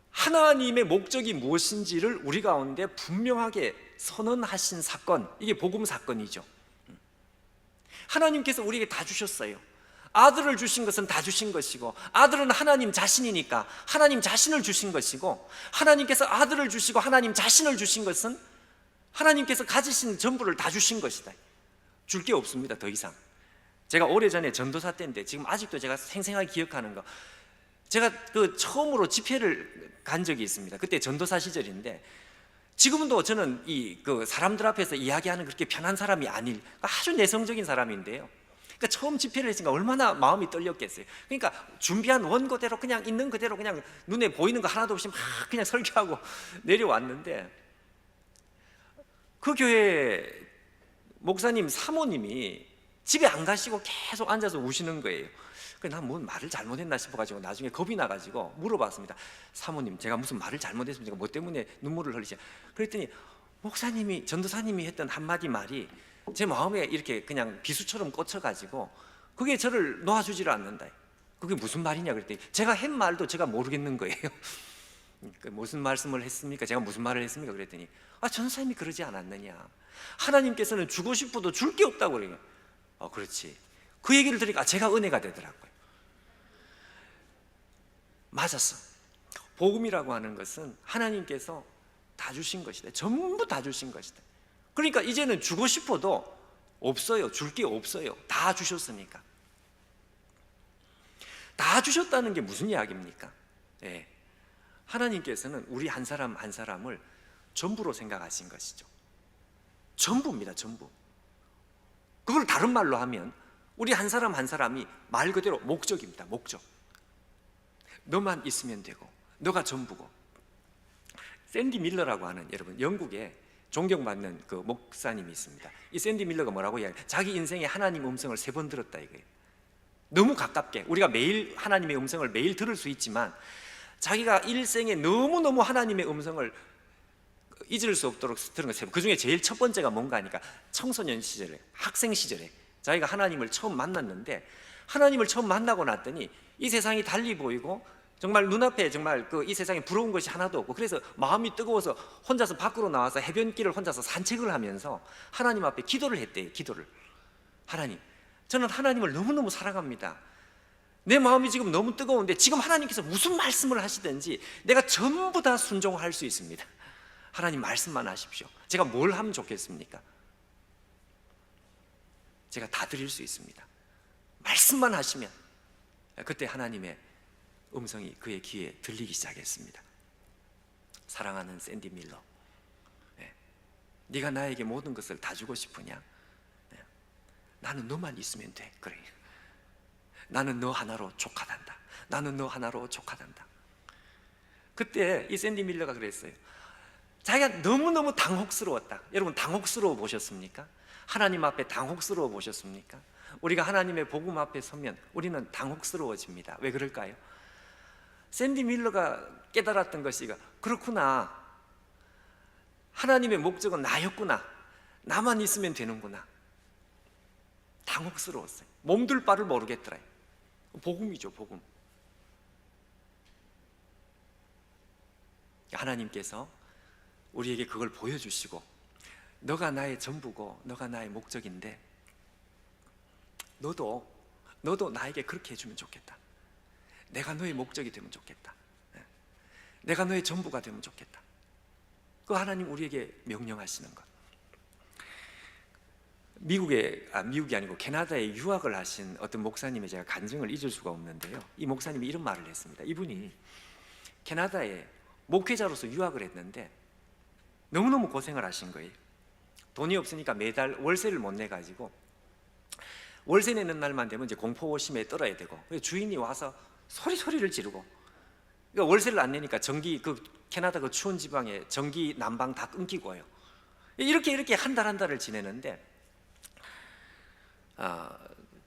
하나님의 목적이 무엇인지를 우리 가운데 분명하게 선언하신 사건, 이게 복음 사건이죠. 하나님께서 우리에게 다 주셨어요. 아들을 주신 것은 다 주신 것이고, 아들은 하나님 자신이니까 하나님 자신을 주신 것이고, 하나님께서 아들을 주시고 하나님 자신을 주신 것은 하나님께서 가지신 전부를 다 주신 것이다. 줄 게 없습니다. 더 이상. 제가 오래전에 전도사 때인데 지금 아직도 제가 생생하게 기억하는 거, 제가 그 처음으로 집회를 간 적이 있습니다. 그때 전도사 시절인데, 지금도 저는 그 사람들 앞에서 이야기하는 그렇게 편한 사람이 아닐, 아주 내성적인 사람인데요. 그러니까 처음 집회를 했으니까 얼마나 마음이 떨렸겠어요. 그러니까 준비한 원고대로 그냥 있는 그대로 그냥 눈에 보이는 거 하나도 없이 막 그냥 설교하고 내려왔는데, 그 교회 목사님 사모님이 집에 안 가시고 계속 앉아서 우시는 거예요. 그래서 난 뭔 말을 잘못했나 싶어가지고 나중에 겁이 나가지고 물어봤습니다. 사모님, 제가 무슨 말을 잘못했습니까? 뭐 때문에 눈물을 흘리시냐? 그랬더니 목사님이, 전도사님이 했던 한마디 말이 제 마음에 이렇게 그냥 비수처럼 꽂혀가지고 그게 저를 놓아주지를 않는다. 그게 무슨 말이냐 그랬더니 제가 한 말도 제가 모르겠는 거예요. 무슨 말씀을 했습니까? 제가 무슨 말을 했습니까? 그랬더니 전사님이 그러지 않았느냐, 하나님께서는 주고 싶어도 줄 게 없다고 그래요. 그렇지. 그 얘기를 들으니까 제가 은혜가 되더라고요. 맞았어. 복음이라고 하는 것은 하나님께서 다 주신 것이다. 전부 다 주신 것이다. 그러니까 이제는 주고 싶어도 없어요. 줄 게 없어요. 다 주셨으니까. 다 주셨다는 게 무슨 이야기입니까? 예. 하나님께서는 우리 한 사람 한 사람을 전부로 생각하신 것이죠. 전부입니다. 전부. 그걸 다른 말로 하면 우리 한 사람 한 사람이 말 그대로 목적입니다. 목적. 너만 있으면 되고 너가 전부고. 샌디 밀러라고 하는, 여러분 영국에 존경받는 그 목사님이 있습니다. 이 샌디 밀러가 뭐라고 이야기해요? 자기 인생에 하나님 음성을 3번 들었다 이거예요. 너무 가깝게. 우리가 매일 하나님의 음성을 매일 들을 수 있지만 자기가 일생에 너무너무 하나님의 음성을 잊을 수 없도록 들은 거 3번. 그 중에 제일 첫 번째가 뭔가 하니까 청소년 시절에, 학생 시절에 자기가 하나님을 처음 만났는데, 하나님을 처음 만나고 났더니 이 세상이 달리 보이고 정말 눈앞에 정말 이 세상에 부러운 것이 하나도 없고, 그래서 마음이 뜨거워서 혼자서 밖으로 나와서 해변길을 혼자서 산책을 하면서 하나님 앞에 기도를 했대요. 기도를. 하나님, 저는 하나님을 너무너무 사랑합니다. 내 마음이 지금 너무 뜨거운데 지금 하나님께서 무슨 말씀을 하시든지 내가 전부 다 순종할 수 있습니다. 하나님 말씀만 하십시오. 제가 뭘 하면 좋겠습니까? 제가 다 드릴 수 있습니다. 말씀만 하시면. 그때 하나님의 음성이 그의 귀에 들리기 시작했습니다. 사랑하는 샌디 밀러, 네가 나에게 모든 것을 다 주고 싶으냐? 나는 너만 있으면 돼. 그래. 나는 너 하나로 족하단다. 나는 너 하나로 족하단다. 그때 이 샌디 밀러가 그랬어요. 자기가 너무너무 당혹스러웠다. 여러분 당혹스러워 보셨습니까? 하나님 앞에 당혹스러워 보셨습니까? 우리가 하나님의 복음 앞에 서면 우리는 당혹스러워집니다. 왜 그럴까요? 샌디 밀러가 깨달았던 것이, 그렇구나, 하나님의 목적은 나였구나, 나만 있으면 되는구나. 당혹스러웠어요. 몸둘 바를 모르겠더라. 복음이죠, 복음. 하나님께서 우리에게 그걸 보여주시고, 너가 나의 전부고 너가 나의 목적인데 너도 나에게 그렇게 해주면 좋겠다. 내가 너의 목적이 되면 좋겠다. 내가 너의 전부가 되면 좋겠다. 그 하나님 우리에게 명령하시는 것. 미국이 아니고 캐나다에 유학을 하신 어떤 목사님의 제가 간증을 잊을 수가 없는데요, 이 목사님이 이런 말을 했습니다. 이분이 캐나다에 목회자로서 유학을 했는데 너무너무 고생을 하신 거예요. 돈이 없으니까 매달 월세를 못 내가지고 월세 내는 날만 되면 이제 공포심에 떨어야 되고, 주인이 와서 소리를 지르고, 그러니까 월세를 안 내니까 전기, 캐나다 추운 지방에 전기 난방 다 끊기고요. 이렇게 한 달을 지내는데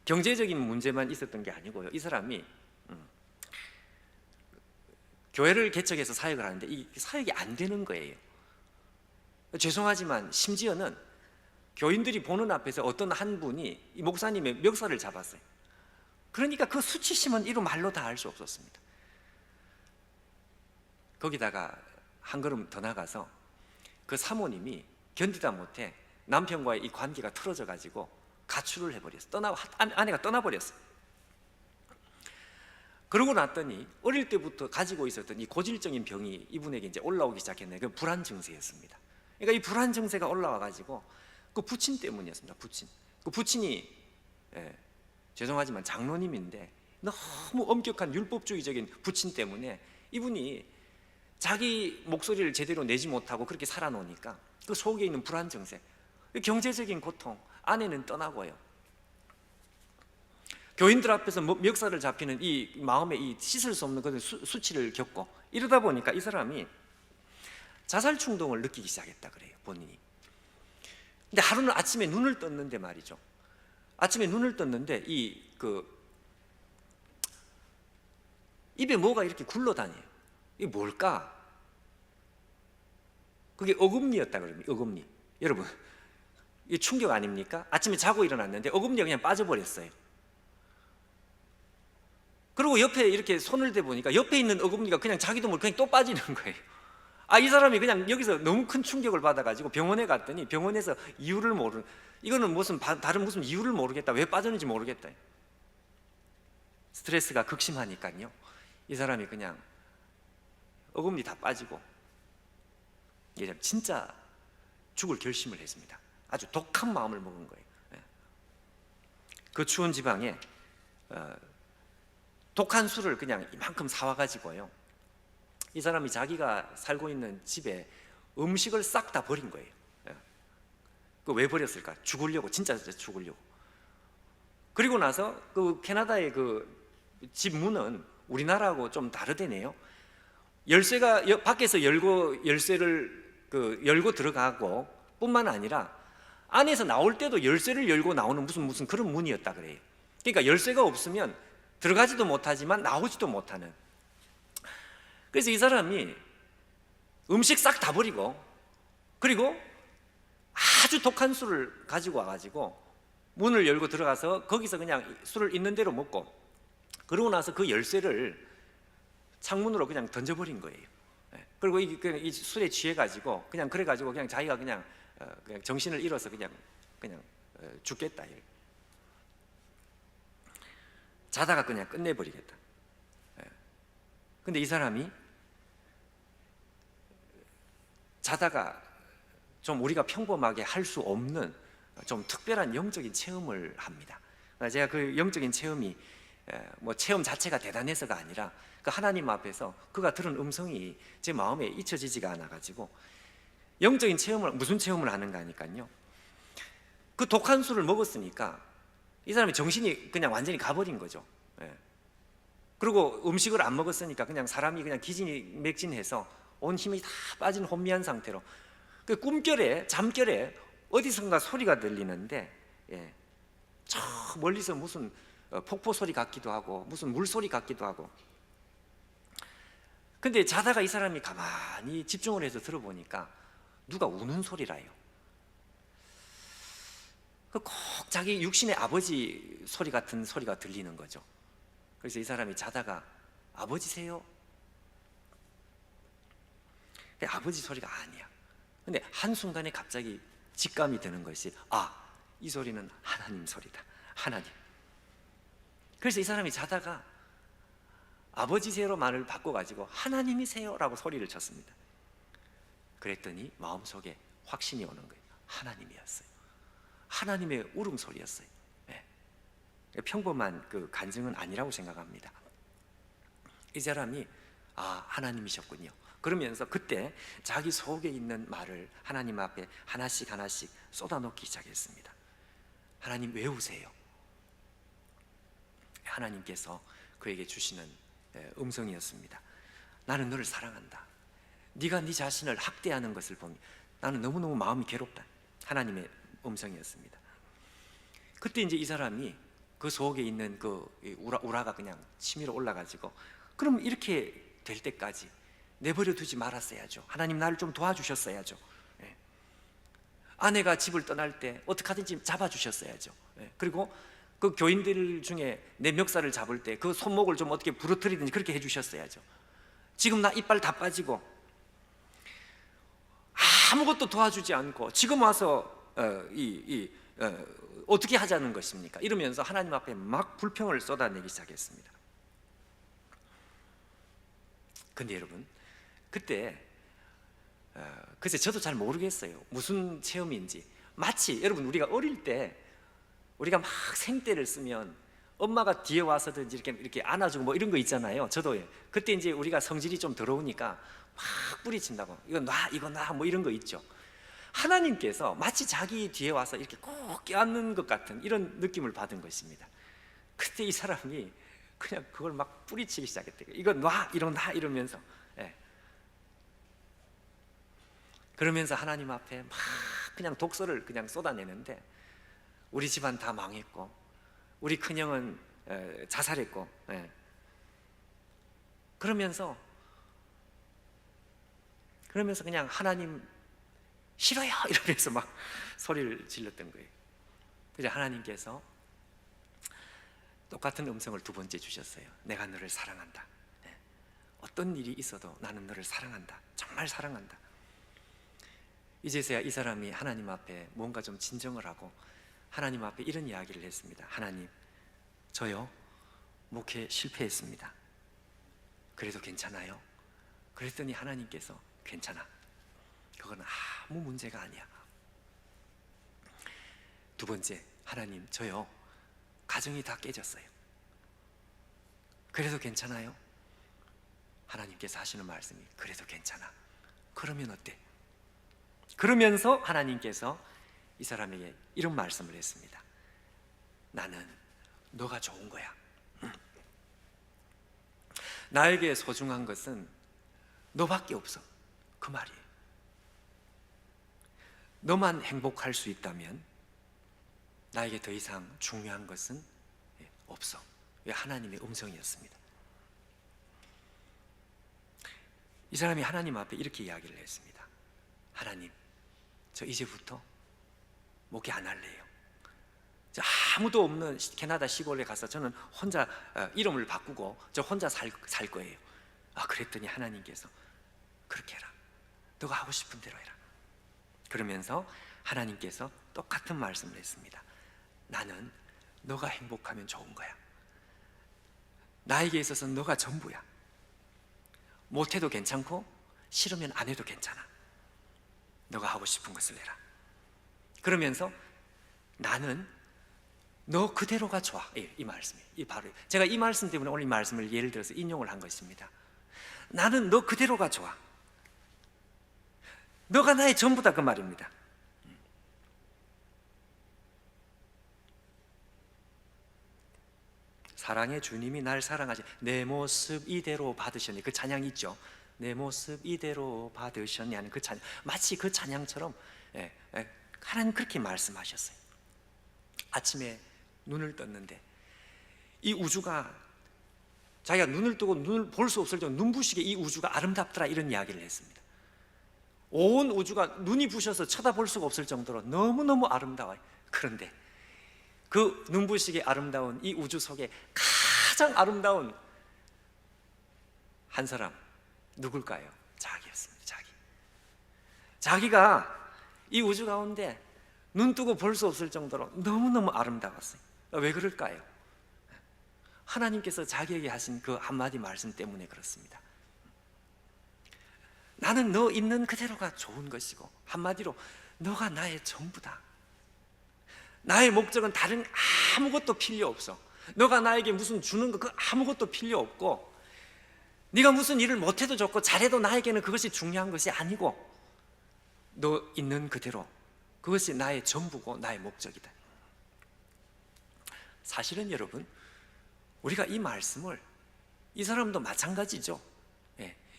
경제적인 문제만 있었던 게 아니고요, 이 사람이 교회를 개척해서 사역을 하는데 이 사역이 안 되는 거예요. 죄송하지만 심지어는 교인들이 보는 앞에서 어떤 한 분이 이 목사님의 멱살을 잡았어요. 그러니까 그 수치심은 이루 말로 다 할 수 없었습니다. 거기다가 한 걸음 더 나가서 그 사모님이 견디다 못해 남편과의 이 관계가 틀어져 가지고 가출을 해버렸어요. 아내가 떠나버렸어요. 그러고 났더니 어릴 때부터 가지고 있었던 이 고질적인 병이 이분에게 이제 올라오기 시작했네요. 그 불안 증세였습니다. 그러니까 이 불안 증세가 올라와 가지고 그 부친 때문이었습니다. 그 부친이 죄송하지만 장로님인데 너무 엄격한 율법주의적인 부친 때문에 이분이 자기 목소리를 제대로 내지 못하고 그렇게 살아놓으니까 그 속에 있는 불안 증세, 경제적인 고통, 아내는 떠나고요, 교인들 앞에서 멱살을 잡히는 이 마음에 이 씻을 수 없는 그런 수치를 겪고, 이러다 보니까 이 사람이 자살 충동을 느끼기 시작했다 그래요, 본인이. 근데 하루는 아침에 눈을 떴는데 말이죠, 아침에 눈을 떴는데 입에 뭐가 이렇게 굴러다녀요. 이게 뭘까? 그게 어금니였다 그럽니다. 어금니. 여러분, 이게 충격 아닙니까? 아침에 자고 일어났는데 어금니가 그냥 빠져버렸어요. 그리고 옆에 이렇게 손을 대보니까 옆에 있는 어금니가 그냥 자기도 모르게 그냥 또 빠지는 거예요. 이 사람이 그냥 여기서 너무 큰 충격을 받아가지고 병원에 갔더니 병원에서 이유를 모르는, 이거는 무슨 다른 무슨 이유를 모르겠다, 왜 빠졌는지 모르겠다. 스트레스가 극심하니까요, 이 사람이 그냥 어금니 다 빠지고 이제 진짜 죽을 결심을 했습니다. 아주 독한 마음을 먹은 거예요. 그 추운 지방에 독한 술을 그냥 이만큼 사와가지고요, 이 사람이 자기가 살고 있는 집에 음식을 싹 다 버린 거예요. 그 왜 버렸을까? 죽으려고, 진짜 죽으려고. 그리고 나서 그 캐나다의 그 집 문은 우리나라하고 좀 다르대네요. 열쇠가 밖에서 열쇠를 열고 들어가고 뿐만 아니라 안에서 나올 때도 열쇠를 열고 나오는 무슨 그런 문이었다 그래요. 그러니까 열쇠가 없으면 들어가지도 못하지만 나오지도 못하는. 그래서 이 사람이 음식 싹 다 버리고, 그리고 아주 독한 술을 가지고 와가지고 문을 열고 들어가서 거기서 그냥 술을 있는 대로 먹고, 그러고 나서 그 열쇠를 창문으로 그냥 던져버린 거예요. 그리고 이 술에 취해가지고 그냥 그래가지고 그냥 자기가 그냥 정신을 잃어서 그냥 죽겠다. 자다가 그냥 끝내버리겠다. 근데 이 사람이 자다가 좀 우리가 평범하게 할 수 없는 좀 특별한 영적인 체험을 합니다. 제가 그 영적인 체험이 뭐 체험 자체가 대단해서가 아니라 그 하나님 앞에서 그가 들은 음성이 제 마음에 잊혀지지가 않아가지고 영적인 체험을, 무슨 체험을 하는가 하니까요, 그 독한 술을 먹었으니까 이 사람이 정신이 그냥 완전히 가버린 거죠. 그리고 음식을 안 먹었으니까 그냥 사람이 그냥 기진맥진해서 온 힘이 다 빠진 혼미한 상태로 그 꿈결에, 잠결에 어디선가 소리가 들리는데, 저 멀리서 무슨 폭포 소리 같기도 하고 무슨 물소리 같기도 하고. 근데 자다가 이 사람이 가만히 집중을 해서 들어보니까 누가 우는 소리라요. 꼭 자기 육신의 아버지 소리 같은 소리가 들리는 거죠. 그래서 이 사람이 자다가 아버지세요? 아버지 소리가 아니야. 근데 한순간에 갑자기 직감이 드는 것이, 이 소리는 하나님 소리다. 하나님. 그래서 이 사람이 자다가 아버지세요로 말을 바꿔가지고 하나님이세요 라고 소리를 쳤습니다. 그랬더니 마음속에 확신이 오는 거예요. 하나님이었어요. 하나님의 울음소리였어요. 평범한 그 간증은 아니라고 생각합니다. 이 사람이 하나님이셨군요. 그러면서 그때 자기 속에 있는 말을 하나님 앞에 하나씩 하나씩 쏟아놓기 시작했습니다. 하나님 왜 우세요? 하나님께서 그에게 주시는 음성이었습니다. 나는 너를 사랑한다. 네가 네 자신을 학대하는 것을 보니 나는 너무너무 마음이 괴롭다. 하나님의 음성이었습니다. 그때 이제 이 사람이 그 속에 있는 그 우라가 그냥 치밀어 올라가지고, 그럼 이렇게 될 때까지 내버려 두지 말았어야죠. 하나님 나를 좀 도와주셨어야죠. 아내가 집을 떠날 때 어떻게 하든지 잡아주셨어야죠. 그리고 그 교인들 중에 내 멱살을 잡을 때 그 손목을 좀 어떻게 부러뜨리든지 그렇게 해주셨어야죠. 지금 나 이빨 다 빠지고 아무것도 도와주지 않고 지금 와서 어떻게 하자는 것입니까? 이러면서 하나님 앞에 막 불평을 쏟아내기 시작했습니다. 근데 여러분, 그때 글쎄 저도 잘 모르겠어요. 무슨 체험인지. 마치 여러분, 우리가 어릴 때 우리가 막 생떼를 쓰면 엄마가 뒤에 와서든지 이렇게 안아주고 뭐 이런 거 있잖아요. 저도 그때 이제 우리가 성질이 좀 더러우니까 막 뿌리친다고, 이거 놔, 이거 놔, 뭐 이런 거 있죠. 하나님께서 마치 자기 뒤에 와서 이렇게 꼭 껴안는 것 같은 이런 느낌을 받은 것입니다. 그때 이 사람이 그냥 그걸 막 뿌리치기 시작했대요. 이거 놔, 이거 놔, 이러면서. 그러면서 하나님 앞에 막 그냥 독서를 그냥 쏟아내는데, 우리 집안 다 망했고 우리 큰형은 자살했고, 그러면서 그냥 하나님 싫어요 이러면서 막 소리를 질렀던 거예요. 그래서 하나님께서 똑같은 음성을 두 번째 주셨어요. 내가 너를 사랑한다. 예. 어떤 일이 있어도 나는 너를 사랑한다. 정말 사랑한다. 이제서야 이 사람이 하나님 앞에 뭔가 좀 진정을 하고 하나님 앞에 이런 이야기를 했습니다. 하나님, 저요 목회 실패했습니다. 그래도 괜찮아요? 그랬더니 하나님께서 괜찮아. 그건 아무 문제가 아니야. 두 번째, 하나님, 저요 가정이 다 깨졌어요. 그래도 괜찮아요? 하나님께서 하시는 말씀이 그래도 괜찮아. 그러면 어때? 그러면서 하나님께서 이 사람에게 이런 말씀을 했습니다. 나는 너가 좋은 거야. 나에게 소중한 것은 너밖에 없어. 그 말이에요. 너만 행복할 수 있다면 나에게 더 이상 중요한 것은 없어. 하나님의 음성이었습니다. 이 사람이 하나님 앞에 이렇게 이야기를 했습니다. 하나님, 저 이제부터 목회 안 할래요. 저 아무도 없는 캐나다 시골에 가서 저는 혼자 이름을 바꾸고 저 혼자 살 거예요. 그랬더니 하나님께서 그렇게 해라. 너가 하고 싶은 대로 해라. 그러면서 하나님께서 똑같은 말씀을 했습니다. 나는 너가 행복하면 좋은 거야. 나에게 있어서 너가 전부야. 못해도 괜찮고 싫으면 안 해도 괜찮아. 너가 하고 싶은 것을 해라. 그러면서 나는 너 그대로가 좋아. 이 말씀이 바로 제가 이 말씀 때문에 오늘 이 말씀을 예를 들어서 인용을 한 것입니다. 나는 너 그대로가 좋아. 너가 나의 전부다, 그 말입니다. 사랑의 주님이 날 사랑하시. 내 모습 이대로 받으셨니. 그 찬양 있죠. 내 모습 이대로 받으셨니 하는 그 찬양, 마치 그 찬양처럼 하나님 그렇게 말씀하셨어요. 아침에 눈을 떴는데 이 우주가 자기가 눈을 뜨고 눈을 볼 수 없을 정도 눈부시게 이 우주가 아름답더라, 이런 이야기를 했습니다. 온 우주가 눈이 부셔서 쳐다볼 수가 없을 정도로 너무너무 아름다워요. 그런데 그 눈부시게 아름다운 이 우주 속에 가장 아름다운 한 사람 누굴까요? 자기였습니다. 자기가 이 우주 가운데 눈 뜨고 볼 수 없을 정도로 너무너무 아름다웠어요. 왜 그럴까요? 하나님께서 자기에게 하신 그 한마디 말씀 때문에 그렇습니다. 나는 너 있는 그대로가 좋은 것이고, 한마디로 너가 나의 전부다. 나의 목적은 다른 아무것도 필요 없어. 너가 나에게 무슨 주는 거 그 아무것도 필요 없고, 네가 무슨 일을 못해도 좋고 잘해도 나에게는 그것이 중요한 것이 아니고, 너 있는 그대로 그것이 나의 전부고 나의 목적이다. 사실은 여러분, 우리가 이 말씀을, 이 사람도 마찬가지죠.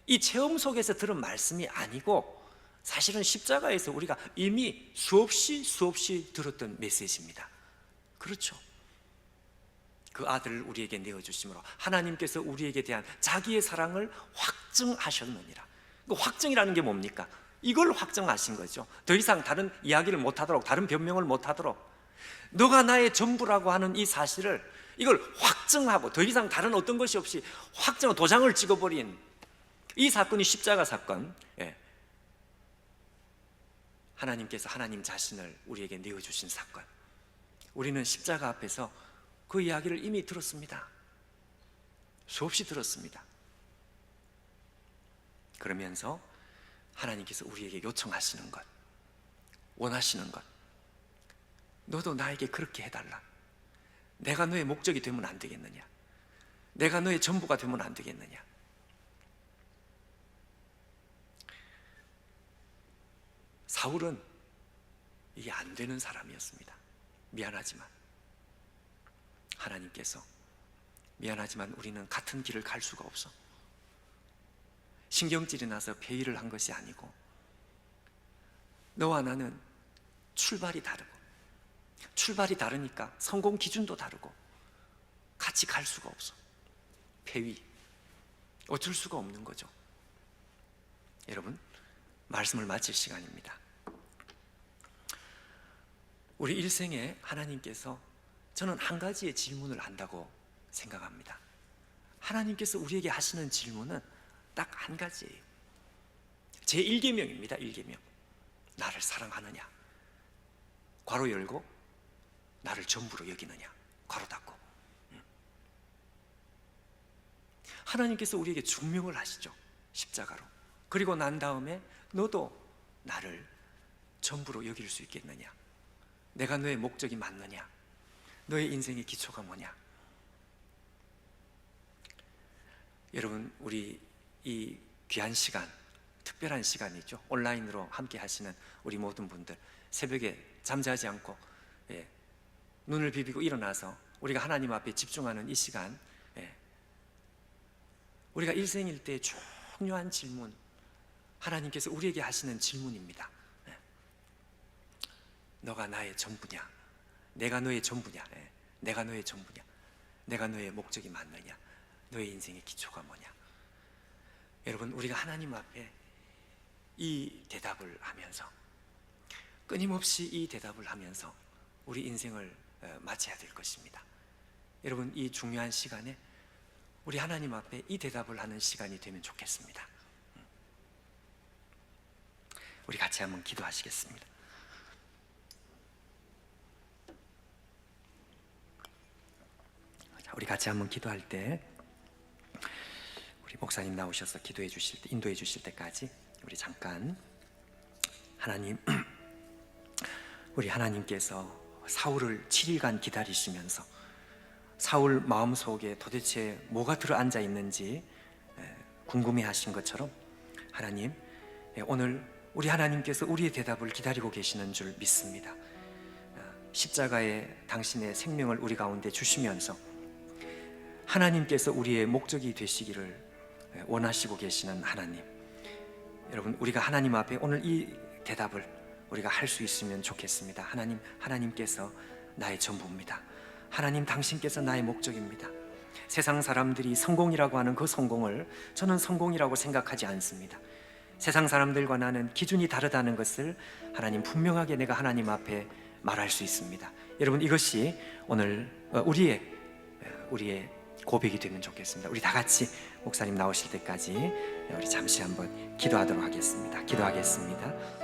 이 체험 속에서 들은 말씀이 아니고 사실은 십자가에서 우리가 이미 수없이 들었던 메시지입니다. 그렇죠. 그 아들을 우리에게 내어주심으로 하나님께서 우리에게 대한 자기의 사랑을 확증하셨느니라. 그 확증이라는 게 뭡니까? 이걸 확증하신 거죠. 더 이상 다른 이야기를 못하도록, 다른 변명을 못하도록, 너가 나의 전부라고 하는 이 사실을, 이걸 확증하고 더 이상 다른 어떤 것이 없이 확증, 도장을 찍어버린 이 사건이 십자가 사건. 하나님께서 하나님 자신을 우리에게 내어주신 사건. 우리는 십자가 앞에서 그 이야기를 이미 들었습니다. 수없이 들었습니다. 그러면서 하나님께서 우리에게 요청하시는 것, 원하시는 것, 너도 나에게 그렇게 해달라. 내가 너의 목적이 되면 안 되겠느냐? 내가 너의 전부가 되면 안 되겠느냐? 사울은 이게 안 되는 사람이었습니다. 미안하지만 하나님께서, 미안하지만 우리는 같은 길을 갈 수가 없어. 신경질이 나서 회의를 한 것이 아니고, 너와 나는 출발이 다르고, 출발이 다르니까 성공 기준도 다르고 같이 갈 수가 없어. 폐위, 어쩔 수가 없는 거죠. 여러분, 말씀을 마칠 시간입니다. 우리 일생에 하나님께서 저는 한 가지의 질문을 한다고 생각합니다. 하나님께서 우리에게 하시는 질문은 딱 한 가지예요. 제 1계명입니다. 1계명. 나를 사랑하느냐? 괄호 열고 나를 전부로 여기느냐? 괄호 닫고. 하나님께서 우리에게 중명을 하시죠. 십자가로. 그리고 난 다음에 너도 나를 전부로 여길 수 있겠느냐? 내가 너의 목적이 맞느냐? 너의 인생의 기초가 뭐냐? 여러분, 우리 이 귀한 시간, 특별한 시간이죠. 온라인으로 함께 하시는 우리 모든 분들, 새벽에 잠자지 않고 눈을 비비고 일어나서 우리가 하나님 앞에 집중하는 이 시간, 우리가 일생일 때 중요한 질문, 하나님께서 우리에게 하시는 질문입니다. 너가 나의 전부냐? 내가 너의 전부냐? 내가 너의 전부냐? 내가 너의 목적이 맞느냐? 너의 인생의 기초가 뭐냐? 여러분, 우리가 하나님 앞에 이 대답을 하면서, 끊임없이 이 대답을 하면서 우리 인생을 맞이해야 될 것입니다. 여러분, 이 중요한 시간에 우리 하나님 앞에 이 대답을 하는 시간이 되면 좋겠습니다. 우리 같이 한번 기도하시겠습니다. 우리 같이 한번 기도할 때, 우리 목사님 나오셔서 기도해 주실 때, 인도해 주실 때까지 우리 잠깐, 하나님, 우리 하나님께서 사울을 7일간 기다리시면서 사울 마음속에 도대체 뭐가 들어앉아 있는지 궁금해 하신 것처럼, 하나님, 오늘 우리 하나님께서 우리의 대답을 기다리고 계시는 줄 믿습니다. 십자가에 당신의 생명을 우리 가운데 주시면서 하나님께서 우리의 목적이 되시기를 원하시고 계시는 하나님, 여러분, 우리가 하나님 앞에 오늘 이 대답을 우리가 할 수 있으면 좋겠습니다. 하나님, 하나님께서 나의 전부입니다. 하나님, 당신께서 나의 목적입니다. 세상 사람들이 성공이라고 하는 그 성공을 저는 성공이라고 생각하지 않습니다. 세상 사람들과 나는 기준이 다르다는 것을 하나님, 분명하게 내가 하나님 앞에 말할 수 있습니다. 여러분, 이것이 오늘 우리의 고백이 되면 좋겠습니다. 우리 다 같이 목사님 나오실 때까지 우리 잠시 한번 기도하도록 하겠습니다. 기도하겠습니다.